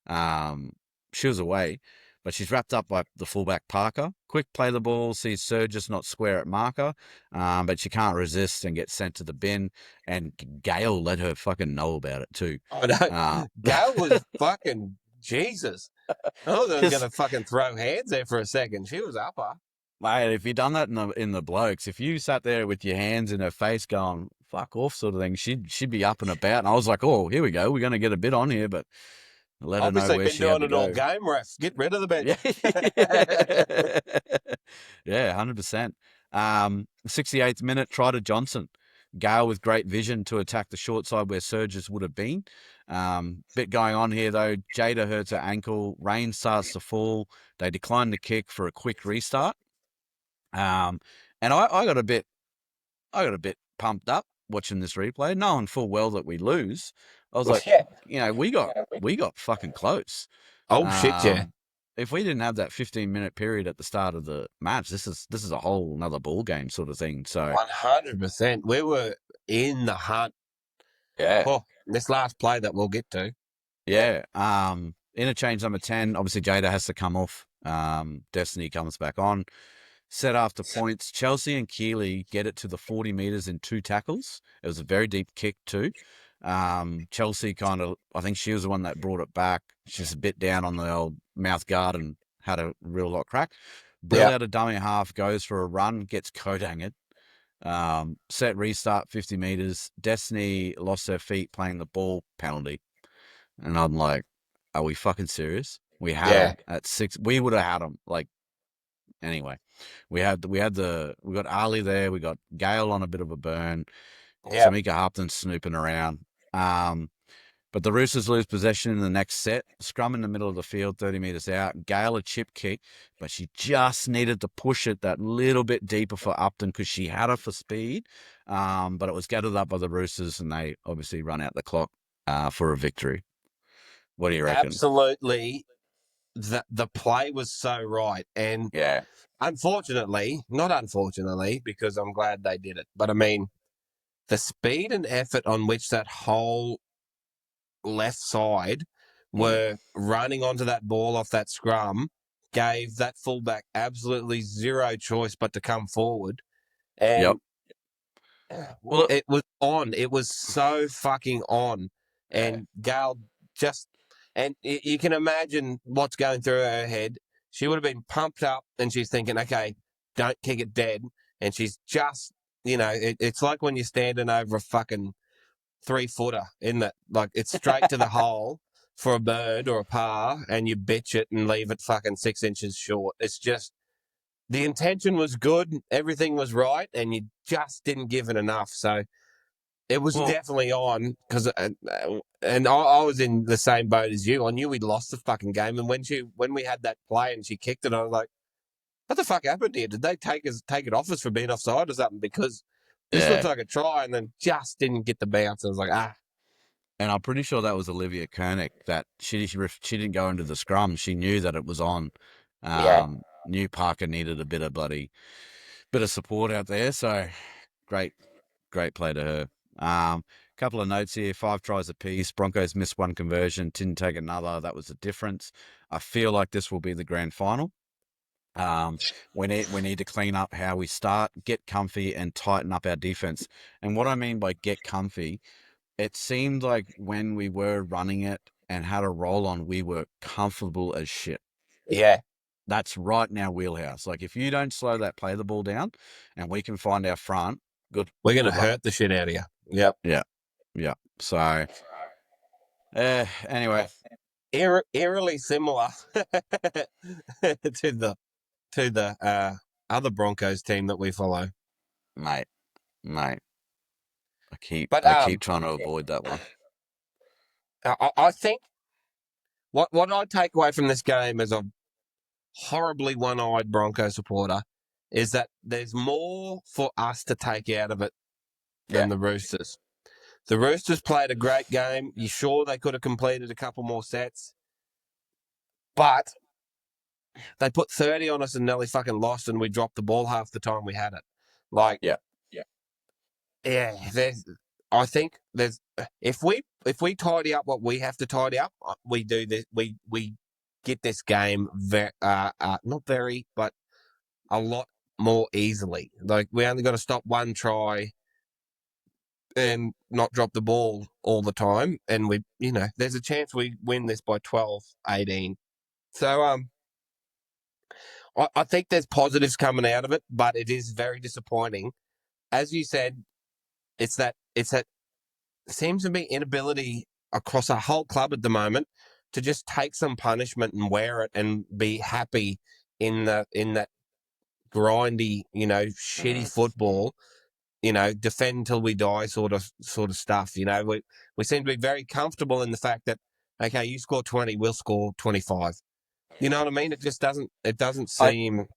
um, she was away. But she's wrapped up by the fullback Parker. Quick play the ball, sees Surges not square at marker, but she can't resist and gets sent to the bin. And Gail let her fucking know about it too. I know. Gail was fucking Jesus. I was going Because to fucking throw hands there for a second. She was upper. mate, if you done that in the blokes, if you sat there with your hands in her face going "fuck off" sort of thing, she'd be up and about. And I was like, oh, here we go, we're gonna get a bit on here, but let her know Obviously where been she had doing to it all go. game, ref. Get rid of the bench. Yeah, yeah, 100%. 68th minute, try to Johnson. Gale with great vision to attack the short side where Surges would have been. Bit going on here though. Jada hurts her ankle. Rain starts to fall. They decline the kick for a quick restart. Um, and I got a bit pumped up watching this replay, knowing full well that we lose. I was like, Yeah. we got fucking close. Oh shit, yeah. Um, if we didn't have that 15-minute period at the start of the match, this is a whole another ball game sort of thing. So 100%. We were in the hunt. yeah, Oh, this last play that we'll get to. yeah. Interchange number 10. Obviously, Jada has to come off. Destiny comes back on. Set after points. Chelsea and Keeley get it to the 40 metres in 2 tackles. It was a very deep kick too. Chelsea I think she was the one that brought it back. She's a bit down on the old mouth guard and had a real lot of crack. Brill Yeah. out a dummy half, goes for a run, gets coat-angered. Set restart 50 metres. Destiny lost her feet playing the ball, penalty. And I'm like, are we fucking serious? We had Yeah. them at 6. We would have had them. Like, anyway, we got Ali there. We got Gale on a bit of a burn. Yeah. Shamika Harpton snooping around. But the Roosters lose possession in the next set. Scrum in the middle of the field, 30 metres out. Gale a chip kick, but she just needed to push it that little bit deeper for Upton because she had her for speed. But it was gathered up by the Roosters, and they obviously run out the clock for a victory. What do you reckon? Absolutely. The play was so right. And Yeah. not unfortunately, because I'm glad they did it, but I mean, the speed and effort on which that whole left side were running onto that ball off that scrum gave that fullback absolutely zero choice but to come forward. Yep. And Well, it was on. It was so fucking on. yeah. And Gail just, and you can imagine what's going through her head. She would have been pumped up and she's thinking, okay, don't kick it dead. And she's just, it's like when you're standing over a fucking 3-footer, isn't it? Like it's straight to the hole for a bird or a par and you bitch it and leave it fucking 6 inches short. It's just, the intention was good, everything was right, and you just didn't give it enough. So it was Well, definitely on because, and I was in the same boat as you. I knew we'd lost the fucking game, and when we had that play and she kicked it, I was like, "What the fuck happened here? Did they take it off us for being offside or something?" Because this looks yeah. like a try, and then just didn't get the bounce. I was like, ah, And I'm pretty sure that was Olivia Koenig that she didn't go into the scrum. She knew that it was on. yeah, Knew Parker needed a bit of support out there. So great, Great play to her. Couple of notes here: 5 tries apiece. Broncos missed one conversion, didn't take another. That was the difference. I feel like this will be the grand final. We need to clean up how we start, get comfy, and tighten up our defense. And what I mean by get comfy, it seemed like when we were running it and had a roll on, we were comfortable as shit. Yeah, That's right in our wheelhouse. Like if you don't slow that play the ball down, and we can find our front, good we're going to good luck. hurt the shit out of you. Yep. Yeah, yeah. So anyway, Eerily similar to the other Broncos team that we follow. mate, mate, But I keep trying to avoid that one. I think what I take away from this game as a horribly one-eyed Bronco supporter is that there's more for us to take out of it than the Roosters. The Roosters played a great game. You sure they could have completed a couple more sets? But they put 30 on us and nearly fucking lost, and we dropped the ball half the time we had it. Like, Yeah, yeah, I think there's if we tidy up what we have to tidy up, we do this. We get this game not very, but a lot more easily. Like we only got to stop one try and not drop the ball all the time, and there's a chance we win this by 12, 18. So I think there's positives coming out of it, but it is very disappointing. As you said, it's that seems to be inability across a whole club at the moment to just take some punishment and wear it and be happy in that grindy, shitty football, defend until we die sort of stuff. We seem to be very comfortable in the fact that okay, you score 20, we'll score 25. You know what I mean? It doesn't I seem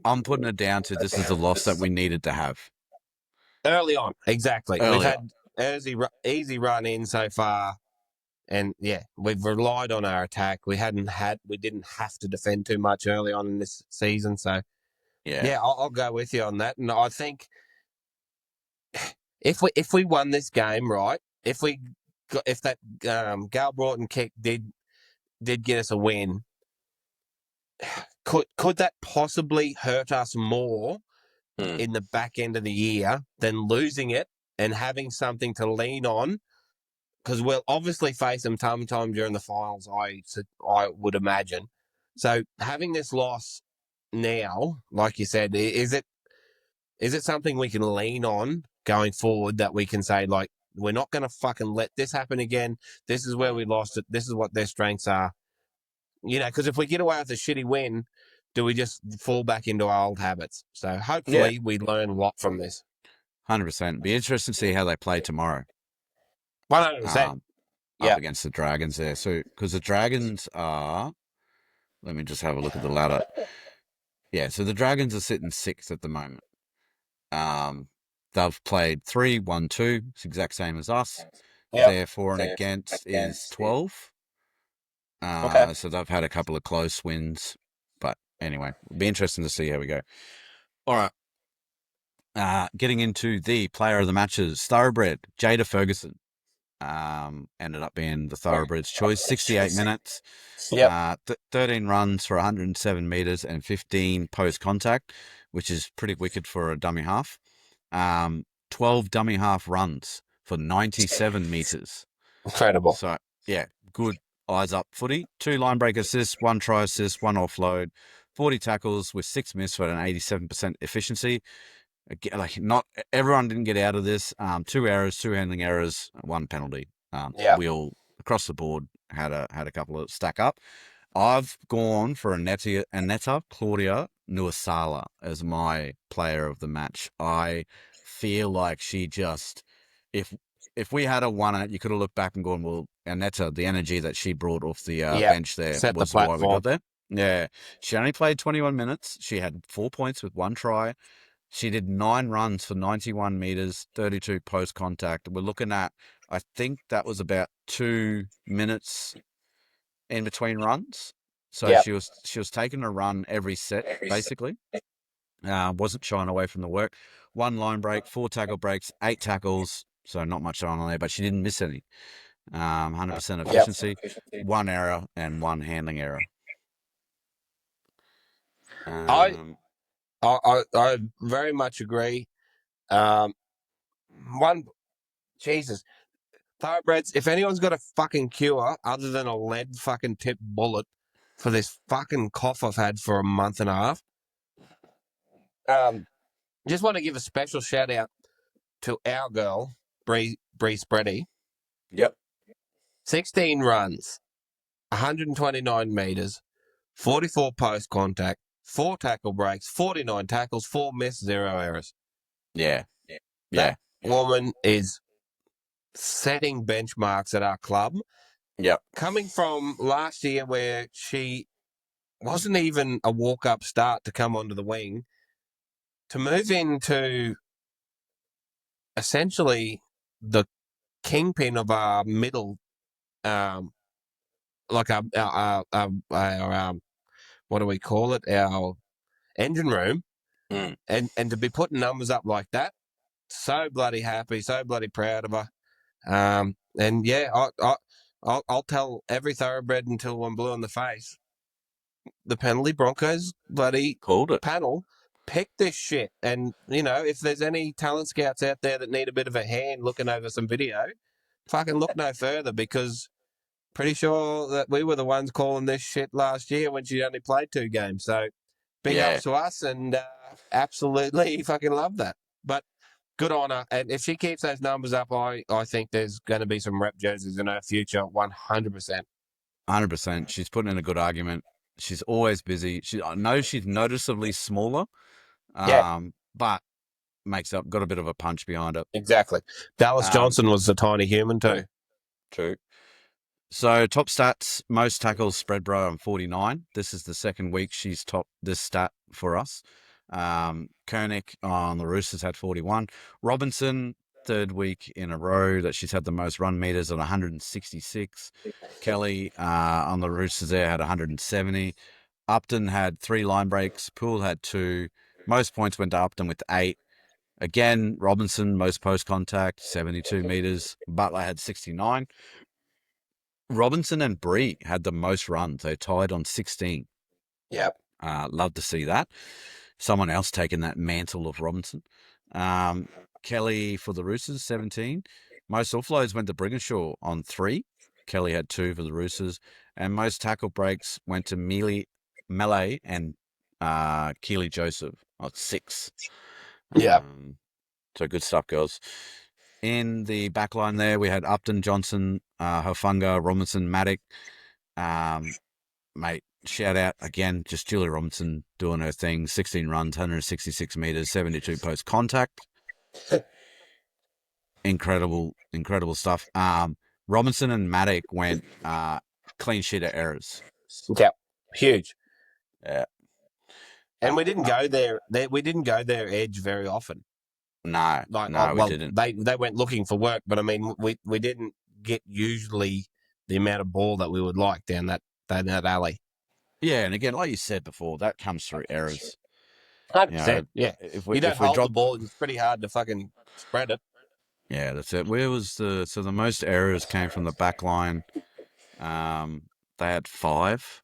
I'm putting it down to this is the loss that we needed to have early on. Exactly. We've early on. had easy run in so far. And yeah, we've relied on our attack. We didn't have to defend too much early on in this season. So Yeah, yeah, I'll go with you on that. And I think if we won this game right, if that Gal Broughton kick did get us a win, could that possibly hurt us more in the back end of the year than losing it and having something to lean on? Because we'll obviously face them sometime during the finals, I would imagine. So having this loss now, like you said, is it something we can lean on going forward that we can say, like, we're not going to fucking let this happen again. This is where we lost it. This is what their strengths are. Because if we get away with a shitty win, do we just fall back into our old habits? So yeah, hopefully we learn a lot from this. 100%. Be interesting to see how they play tomorrow. 100%. Up Yeah. against the Dragons there. So because the Dragons are, let me just have a look at the ladder. Yeah, so the Dragons are sitting sixth at the moment. They've played 3-1-2. It's exact same as us. Yep. Their for and against is 12. Okay. So they've had a couple of close wins. But anyway, it'll be interesting to see how we go. All right. Getting into the player of the matches, Thoroughbred, Jada Ferguson. Ended up being the Thoroughbred's choice. 68 minutes, Yep. 13 runs for 107 meters and 15 post contact, which is pretty wicked for a dummy half. 12 dummy half runs for 97 meters. Incredible. So yeah, good eyes up footy. 2 line break assists, 1 try assist, 1 offload, 40 tackles with 6 missed for an 87% efficiency. Again, like not everyone didn't get out of this. 2 errors, 2 handling errors, 1 penalty. Yeah. We all across the board had a couple of stack up. I've gone for Aneta Claudia Nuasala as my player of the match. I feel like she just if we had won it, you could have looked back and gone, well, Aneta, the energy that she brought off the bench there Set the was why we platform. got there. Yeah, she only played 21 minutes. She had 4 points with 1 try. She did 9 runs for 91 meters, 32 post contact. We're looking at, I think that was about 2 minutes in between runs. So Yep. she was taking a run every set, basically. Wasn't shying away from the work. 1 line break, 4 tackle breaks, 8 tackles. So not much on there, but she didn't miss any. 100% Yep. efficiency, 1 error and 1 handling error. I Um, I very much agree. Um, one Jesus thoroughbreds. If anyone's got a fucking cure other than a lead fucking tipped bullet for this fucking cough I've had for a month and a half, just want to give a special shout out to our girl Bree Spready. yep. 16 runs, 129 meters, 44 post contact, 4 tackle breaks, 49 tackles, 4 missed, 0 errors. Yeah. That Yeah. woman is setting benchmarks at our club. Yep. Coming from last year where she wasn't even a walk-up start to come onto the wing, to move into essentially the kingpin of our middle, like our what do we call it? Our engine room, Mm. and to be putting numbers up like that, so bloody happy, so bloody proud of her. And yeah, I'll tell every thoroughbred until I'm blue in the face. The penalty Broncos bloody Called it. panel pick this shit. And, you know, if there's any talent scouts out there that need a bit of a hand looking over some video, fucking look no further, because pretty sure that we were the ones calling this shit last year when she only played 2 games. So big Yeah. ups to us, and absolutely fucking love that. But good on her. And if she keeps those numbers up, I think there's going to be some rep jerseys in her future, 100%. 100%. She's putting in a good argument. She's always busy. I know she's noticeably smaller, Yeah, but got a bit of a punch behind her. exactly. Dallas Um, Johnson was a tiny human too. True. So top stats, most tackles spread bro on 49. This is the second week she's topped this stat for us. Koenig on the Roosters had 41. Robinson, third week in a row that she's had the most run meters at 166. Kelly on the Roosters there had 170. Upton had 3 line breaks. Poole had 2. Most points went to Upton with 8. Again, Robinson, most post contact, 72 meters. Butler had 69. Robinson and Bree had the most runs. They tied on 16. Yep. Love to see that. Someone else taking that mantle of Robinson. Kelly for the Roosters, 17. Most offloads went to Brigginshaw on 3. Kelly had 2 for the Roosters. And most tackle breaks went to Melee and Keely Joseph on 6. Yeah. So good stuff, girls. In the back line there, we had Upton, Johnson, Hofunga, Robinson, Maddock. Mate, shout out again, just Julie Robinson doing her thing. 16 runs, 166 meters, 72 post contact. Incredible stuff. Robinson and Maddock went clean sheet of errors. Yep. Huge. Yeah. And we didn't go there. We didn't go their edge very often. No, we didn't. They went looking for work, but I mean, we didn't get usually the amount of ball that we would like down that alley. Yeah, and again, like you said before, that comes through errors. 100%. Yeah. If you don't we hold the drop ball, it's pretty hard to fucking spread it. Yeah, that's it. Where was the most errors came from the back line. They had 5.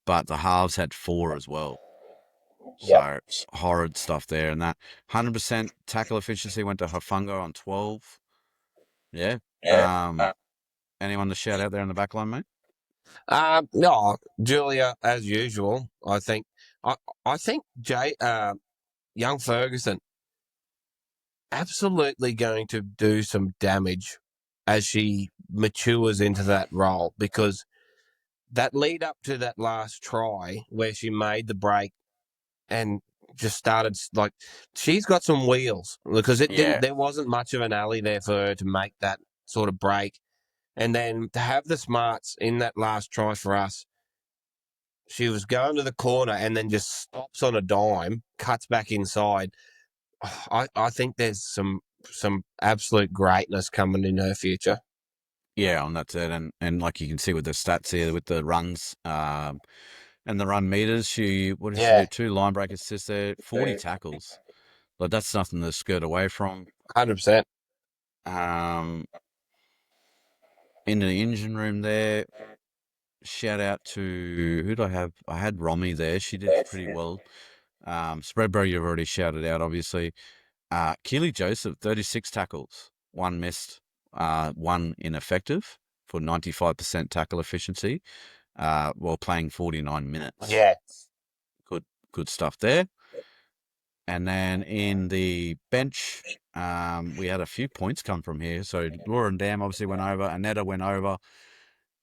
But the halves had 4 as well. Yep. So horrid stuff there. And that 100% tackle efficiency went to Hafunga on 12. Yeah. Anyone to shout out there in the back line, mate? No, Julia, as usual. I think young Ferguson absolutely going to do some damage as she matures into that role, because that lead up to that last try where she made the break and just started, like, she's got some wheels, because there wasn't much of an alley there for her to make that sort of break. And then to have the smarts in that last try for us, she was going to the corner and then just stops on a dime, cuts back inside. I think there's some absolute greatness coming in her future. Yeah, and that's it. And like you can see with the stats here, with the runs, and the run meters. What did she do? Yeah, 2 line break assists there, 40 tackles. Like that's nothing to skirt away from. 100%. Um, in the engine room there. Shout out to who do I have? I had Romy there. She did pretty well. Spreadbro, you've already shouted out, obviously. Keely Joseph, 36 tackles, one missed, one ineffective for 95% tackle efficiency, while playing 49 minutes. Yeah. Good, good stuff there. And then in the bench, we had a few points come from here. So Laura and Dam obviously went over. Anetta went over.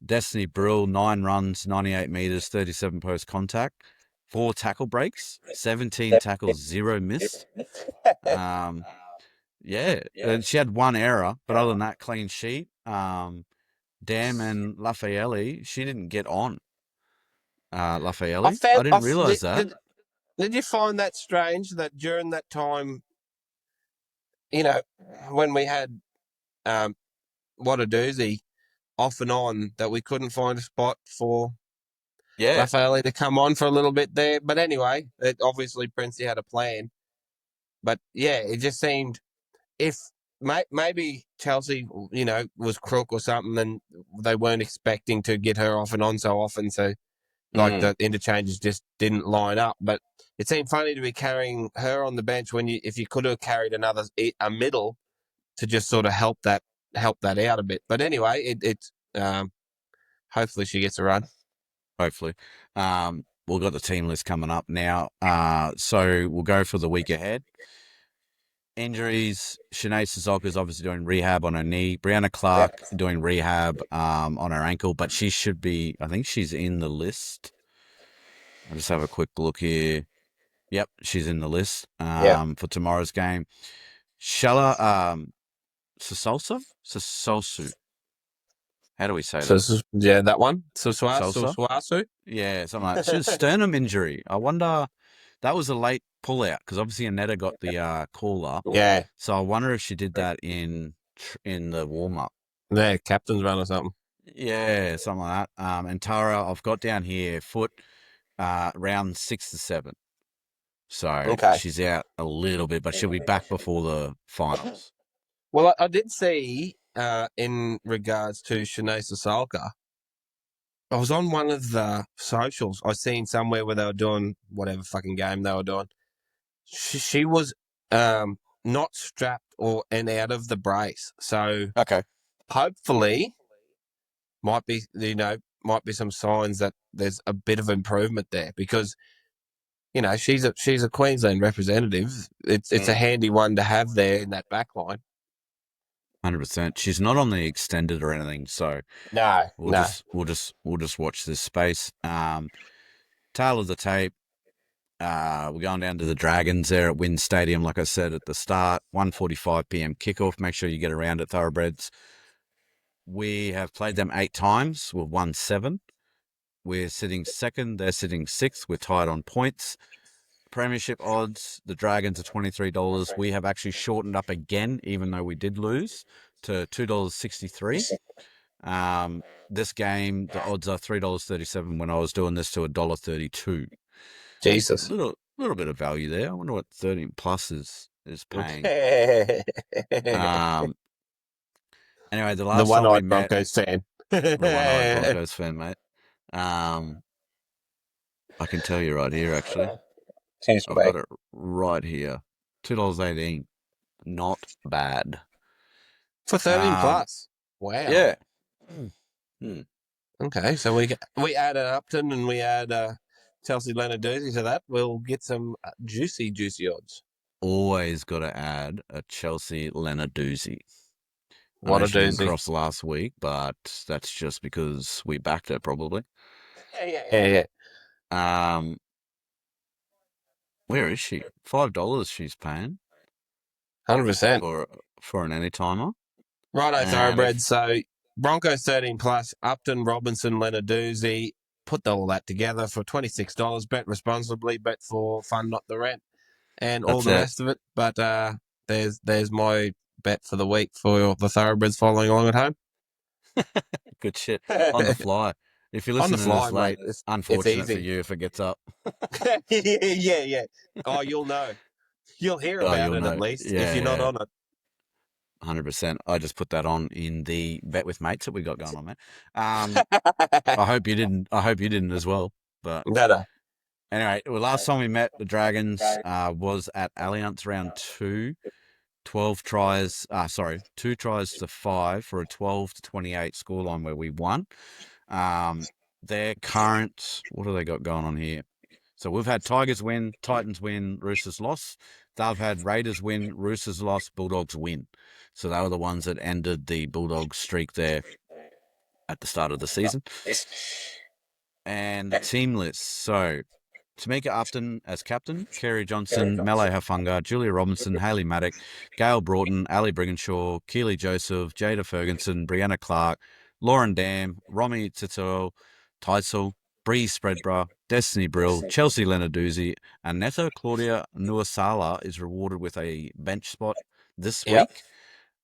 Destiny Brill, 9 runs, 98 meters, 37 post contact, 4 tackle breaks, 17 tackles, 0 missed. Yeah, she had 1 error, but other than that, clean sheet. Dam and Lafayette, she didn't get on. I Lafayette, I found. didn't realize that. Did you find that strange that during that time, when we had what a doozy off and on, that we couldn't find a spot for Yeah, Lafayette to come on for a little bit there? But anyway, obviously Princey had a plan. But yeah, it just seemed if maybe Chelsea, was crook or something, and they weren't expecting to get her off and on so often, so like the interchanges just didn't line up. But it seemed funny to be carrying her on the bench when if you could have carried a middle to just sort of help that out a bit. But anyway, it's hopefully she gets a run. hopefully. We've got the team list coming up now. So we'll go for the week ahead. Injuries, Shanae Suzuka is obviously doing rehab on her knee. Brianna Clark doing rehab on her ankle, but she should be, I think she's in the list. I'll just have a quick look here. Yep, she's in the list for tomorrow's game. Shala Sasolsu. How do we say So that? yeah, that one. Salsa? Swasu. Yeah, something like that. She has sternum injury. I wonder, that was a late pull out because obviously Anetta got the call up. Yeah, So I wonder if she did that in the warm up. yeah, captain's run or something. Yeah, something like that. And Tara, I've got down here foot round 6 to 7. So Okay. she's out a little bit, but she'll be back before the finals. Well, I did see in regards to Shanae Sasalka, I was on one of the socials. I seen somewhere where they were doing whatever fucking game they were doing. She was not strapped and out of the brace, so Okay. hopefully might be some signs that there's a bit of improvement there, because she's a Queensland representative. It's a handy one to have there in that back line. 100%. She's not on the extended or anything, so No, we'll no. just watch this space. Tail of the tape. We're going down to the Dragons there at Wynn Stadium, like I said at the start. 1:45 p.m. kickoff. Make sure you get around at Thoroughbreds. We have played them 8 times. We've won 7. We're sitting second. They're sitting sixth. We're tied on points. Premiership odds, the Dragons are $23. We have actually shortened up again, even though we did lose, to $2.63. This game, the odds are $3.37 when I was doing this to $1.32. Jesus. Little bit of value there. I wonder what 13 plus is paying. Anyway, the The last time we one-eyed met, Broncos fan. the one-eyed Broncos fan, mate. I can tell you right here, actually. Cheers, I've mate. got it right here. $2.18. Not bad. For 13 plus. Wow. Yeah. Okay, so we add an Upton and we add Chelsea Lenarduzzi to that. We'll get some juicy odds. Always got to add a Chelsea Lenarduzzi. I What know a she didn't doozy. cross last week, but that's just because we backed her probably. Yeah. Where is she? $5 she's paying 100%. for an anytimer. Righto, And Thoroughbreds. So Broncos 13 plus, Upton, Robinson, Lenarduzzi. Put all that together for $26. Bet responsibly, bet for fun, not the rent, and all that's the it. rest of it. But there's my bet for the week for the Thoroughbreds following along at home. Good shit. On the fly. If you're On the listening to this fly, mate. late, It's unfortunate for easy. you if it gets up. Yeah, yeah. Oh, you'll know. You'll hear Oh, about you'll it at know. least if you're not Yeah, on it. 100%. I just put that on in the bet with mates that we got going on, man. I hope you didn't. I hope you didn't as well. But No, no. anyway, well, last time we met the Dragons was at Allianz round two. 12 tries, sorry, 2 tries to 5 for a 12-28 scoreline where we won. Their current, what do they got going on here? So we've had Tigers win, Titans win, Roosters loss. They've had Raiders win, Roosters loss, Bulldogs win. So they were the ones that ended the Bulldogs streak there at the start of the season. And the team list. So Tamika Upton as captain, Kerry Johnson, Malay Hafunga, Julia Robinson, Hayley Maddock, Gail Broughton, Ali Brigginshaw, Keely Joseph, Jada Ferguson, Brianna Clark, Lauren Dam, Romy Tito, Teisel, Bree Spreadborough, Destiny Brill, Chelsea Lenarduzzi, and Netta Claudia Nuasala is rewarded with a bench spot this Yep. week.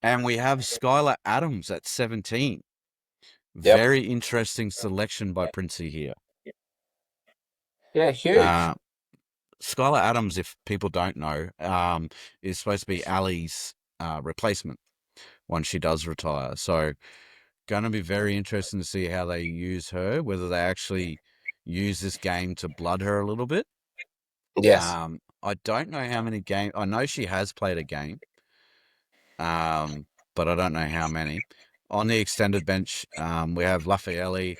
And we have Skylar Adams at 17. Yep. Very interesting selection by Princey here. Yeah, huge. Uh, Skylar Adams, if people don't know, is supposed to be Ali's replacement once she does retire. So, going to be very interesting to see how they use her, whether they actually use this game to blood her a little bit. Yes. I don't know how many games. I know she has played a game, but I don't know how many. On the extended bench, we have Lafayette,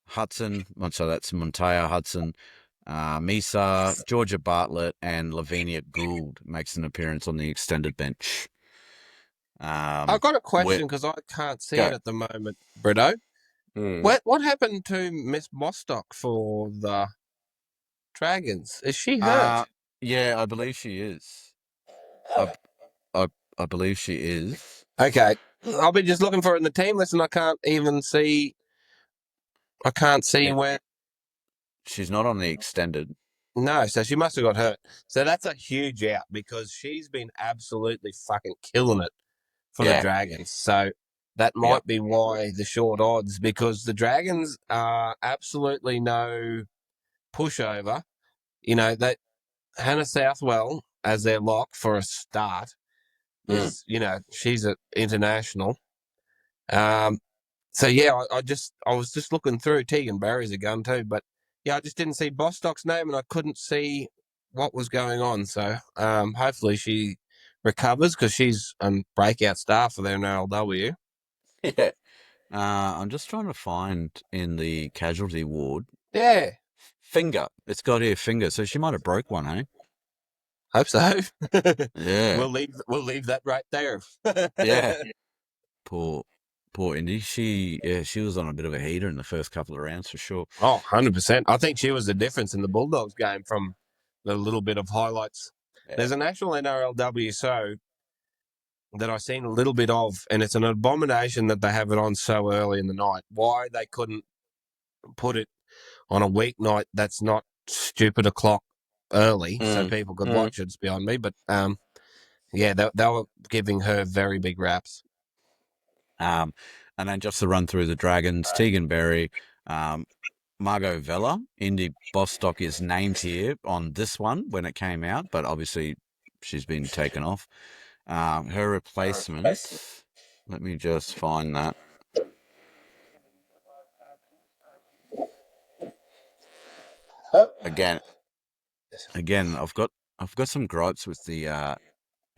Hudson, so that's Montea Hudson, Misa, Georgia Bartlett, and Lavinia Gould makes an appearance on the extended bench. I've got a Where question because I can't see it go? at the moment, Brito. Mm. What happened to Miss Bostock for the Dragons? Is she Uh hurt? yeah, I believe she is. I, I I believe she is. Okay. I'll be just looking for it in the team list and I can't even see I can't see It, where she's not on the extended. no, so she must have got hurt. So that's a huge out because she's been absolutely fucking killing it for the Yeah, Dragons. So that yeah. might be why the short odds because the Dragons are absolutely no pushover. You know, that Hannah Southwell as their lock for a start Mm. is, she's an international. Um, so yeah, I was just looking through Tegan Barry's a gun too, but yeah, I just didn't see Bostock's name and I couldn't see what was going on. So hopefully she recovers because she's a breakout star for the NRLW. Yeah. I'm just trying to find in the casualty ward Yeah, finger. It's got here finger, so she might have broke one, hey? hope so. Yeah, we'll leave that right there. yeah. Poor, poor Indy. She was on a bit of a heater in the first couple of rounds for sure. Oh, 100%. I think she was the difference in the Bulldogs game from the little bit of highlights. Yeah. There's an actual NRLW show that I've seen a little bit of, and it's an abomination that they have it on so early in the night. Why they couldn't put it on a weeknight that's not stupid o'clock early so Mm, people could mm. watch it's beyond me. But yeah, they were giving her very big raps. Um, and then just to run through the Dragons, Tegan Berry, um, Margot Vella, Indy Bostock is named here on this one when it came out, but obviously she's been taken off. Her replacement, let me just find that. Again, again, I've got some gripes with the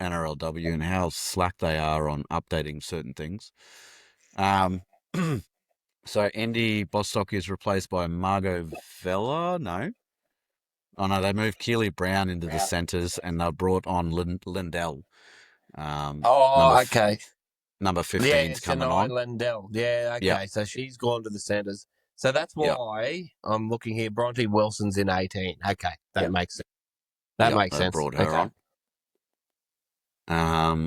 NRLW and how slack they are on updating certain things. Um, so Indy Bostock is replaced by Margot Vella. No, oh no, they moved Keely Brown into the centres and they brought on Lindell. Um, number Oh, f- okay. number Yeah, 15's coming Shania on. Lendell. Yeah, Yep, okay. So she's gone to the centres. So that's yep, why I'm looking here. Bronte Wilson's in 18. Okay, that makes sense. That yep. makes They sense. brought her Okay. on.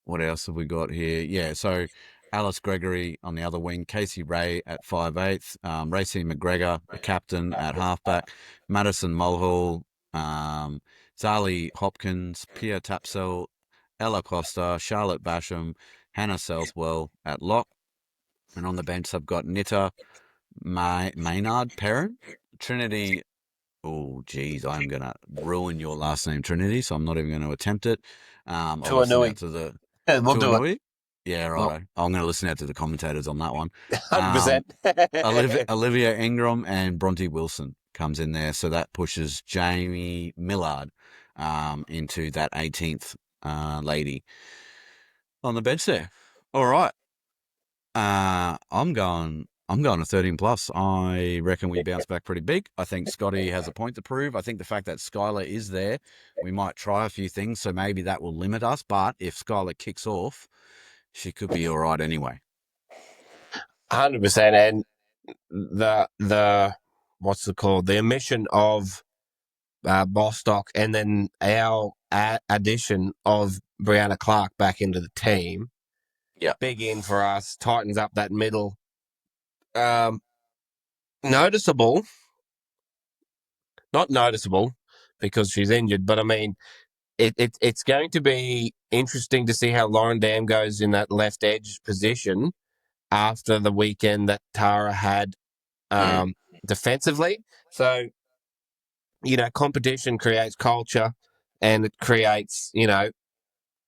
What else have we got here? Yeah, so Alice Gregory on the other wing, Casey Ray at 5'8", Racy McGregor, the captain at halfback, Madison Mulhall, Zali Hopkins, Pia Tapsell, Ella Costa, Charlotte Basham, Hannah Southwell at lock. And on the bench, I've got Nitta, Maynard Perrin. Trinity. Oh, geez, I'm gonna ruin your last name, Trinity. So I'm not even going to attempt it. I'll listen Tuanui. out to the We'll do it. Tuanui. Yeah, Well, righto. I'm going to listen out to the commentators on that one. Um, 100%. Olivia Ingram and Bronte Wilson comes in there, so that pushes Jamie Millard into that 18th lady on the bench there. All right. I'm going. I'm going to 13 plus. I reckon we bounce back pretty big. I think Scotty has a point to prove. I think the fact that Skylar is there, we might try a few things, so maybe that will limit us. But if Skylar kicks off, she could be all right anyway. 100%. And the what's it called? The omission of Bostock and then our addition of Brianna Clark back into the team. Yeah. Big in for us. Tightens up that middle. Noticeable. Not noticeable because she's injured, but I mean, it's going to be interesting to see how Lauren Dam goes in that left edge position after the weekend that Tara had defensively. So, competition creates culture and it creates,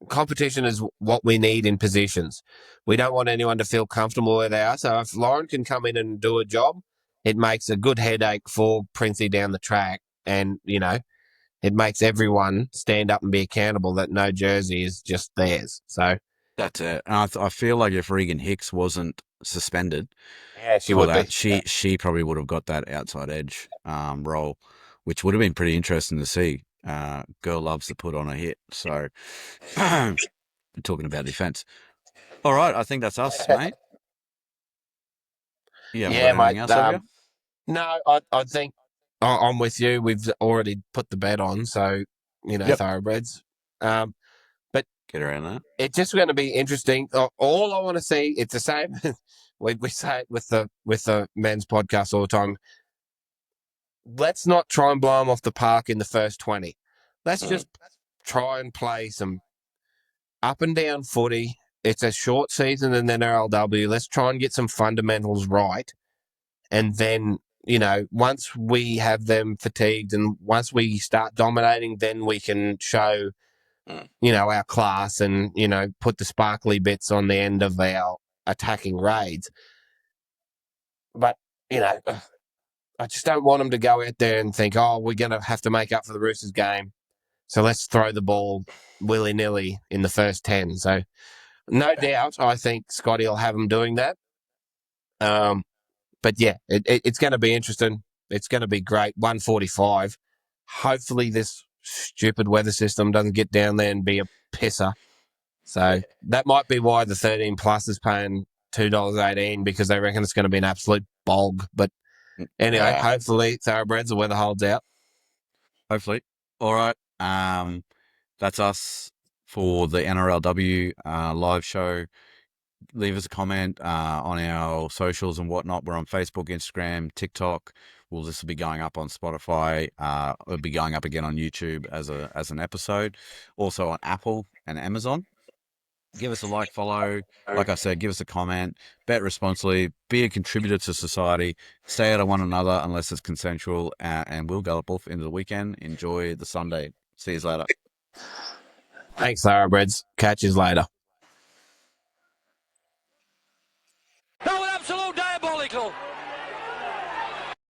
competition is what we need in positions. We don't want anyone to feel comfortable where they are. So if Lauren can come in and do a job, it makes a good headache for Princey down the track. And, it makes everyone stand up and be accountable that no jersey is just theirs. So That's it. And I feel like if Regan Hicks wasn't suspended yeah, she for would be. that, she probably would have got that outside edge role, which would have been pretty interesting to see. Girl loves to put on a hit. So talking about defense. All right, I think that's us, mate. You haven't got Yeah, anything mate. else, have you? No, I think I'm with you. We've already put the bet on, so Yep. thoroughbreds. But Get around that. it's just going to be interesting. All I want to see, it's the same. we say it with the men's podcast all the time. Let's not try and blow them off the park in the first 20. Let's just try and play some up and down footy. It's a short season in the NRLW. Let's try and get some fundamentals right. And then, once we have them fatigued and once we start dominating, then we can show, our class and, put the sparkly bits on the end of our attacking raids. But, I just don't want them to go out there and think, oh, we're going to have to make up for the Roosters game. So let's throw the ball willy-nilly in the first 10. So no doubt, I think Scotty will have them doing that. But yeah, it's going to be interesting. It's going to be great. 145. Hopefully this stupid weather system doesn't get down there and be a pisser. So that might be why the 13 plus is paying $2.18 because they reckon it's going to be an absolute bog. But anyway, hopefully thoroughbreds, the weather holds out. Hopefully. All right. That's us for the NRLW live show. Leave us a comment on our socials and whatnot. We're on Facebook, Instagram, TikTok. This will be going up on Spotify. It'll be going up again on YouTube as an episode. Also on Apple and Amazon. Give us a like, follow. Like I said, give us a comment. Bet responsibly. Be a contributor to society. Stay out of one another unless it's consensual. And we'll gallop off into the weekend. Enjoy the Sunday. See you later. Thanks, thoroughbreds. Catch you later.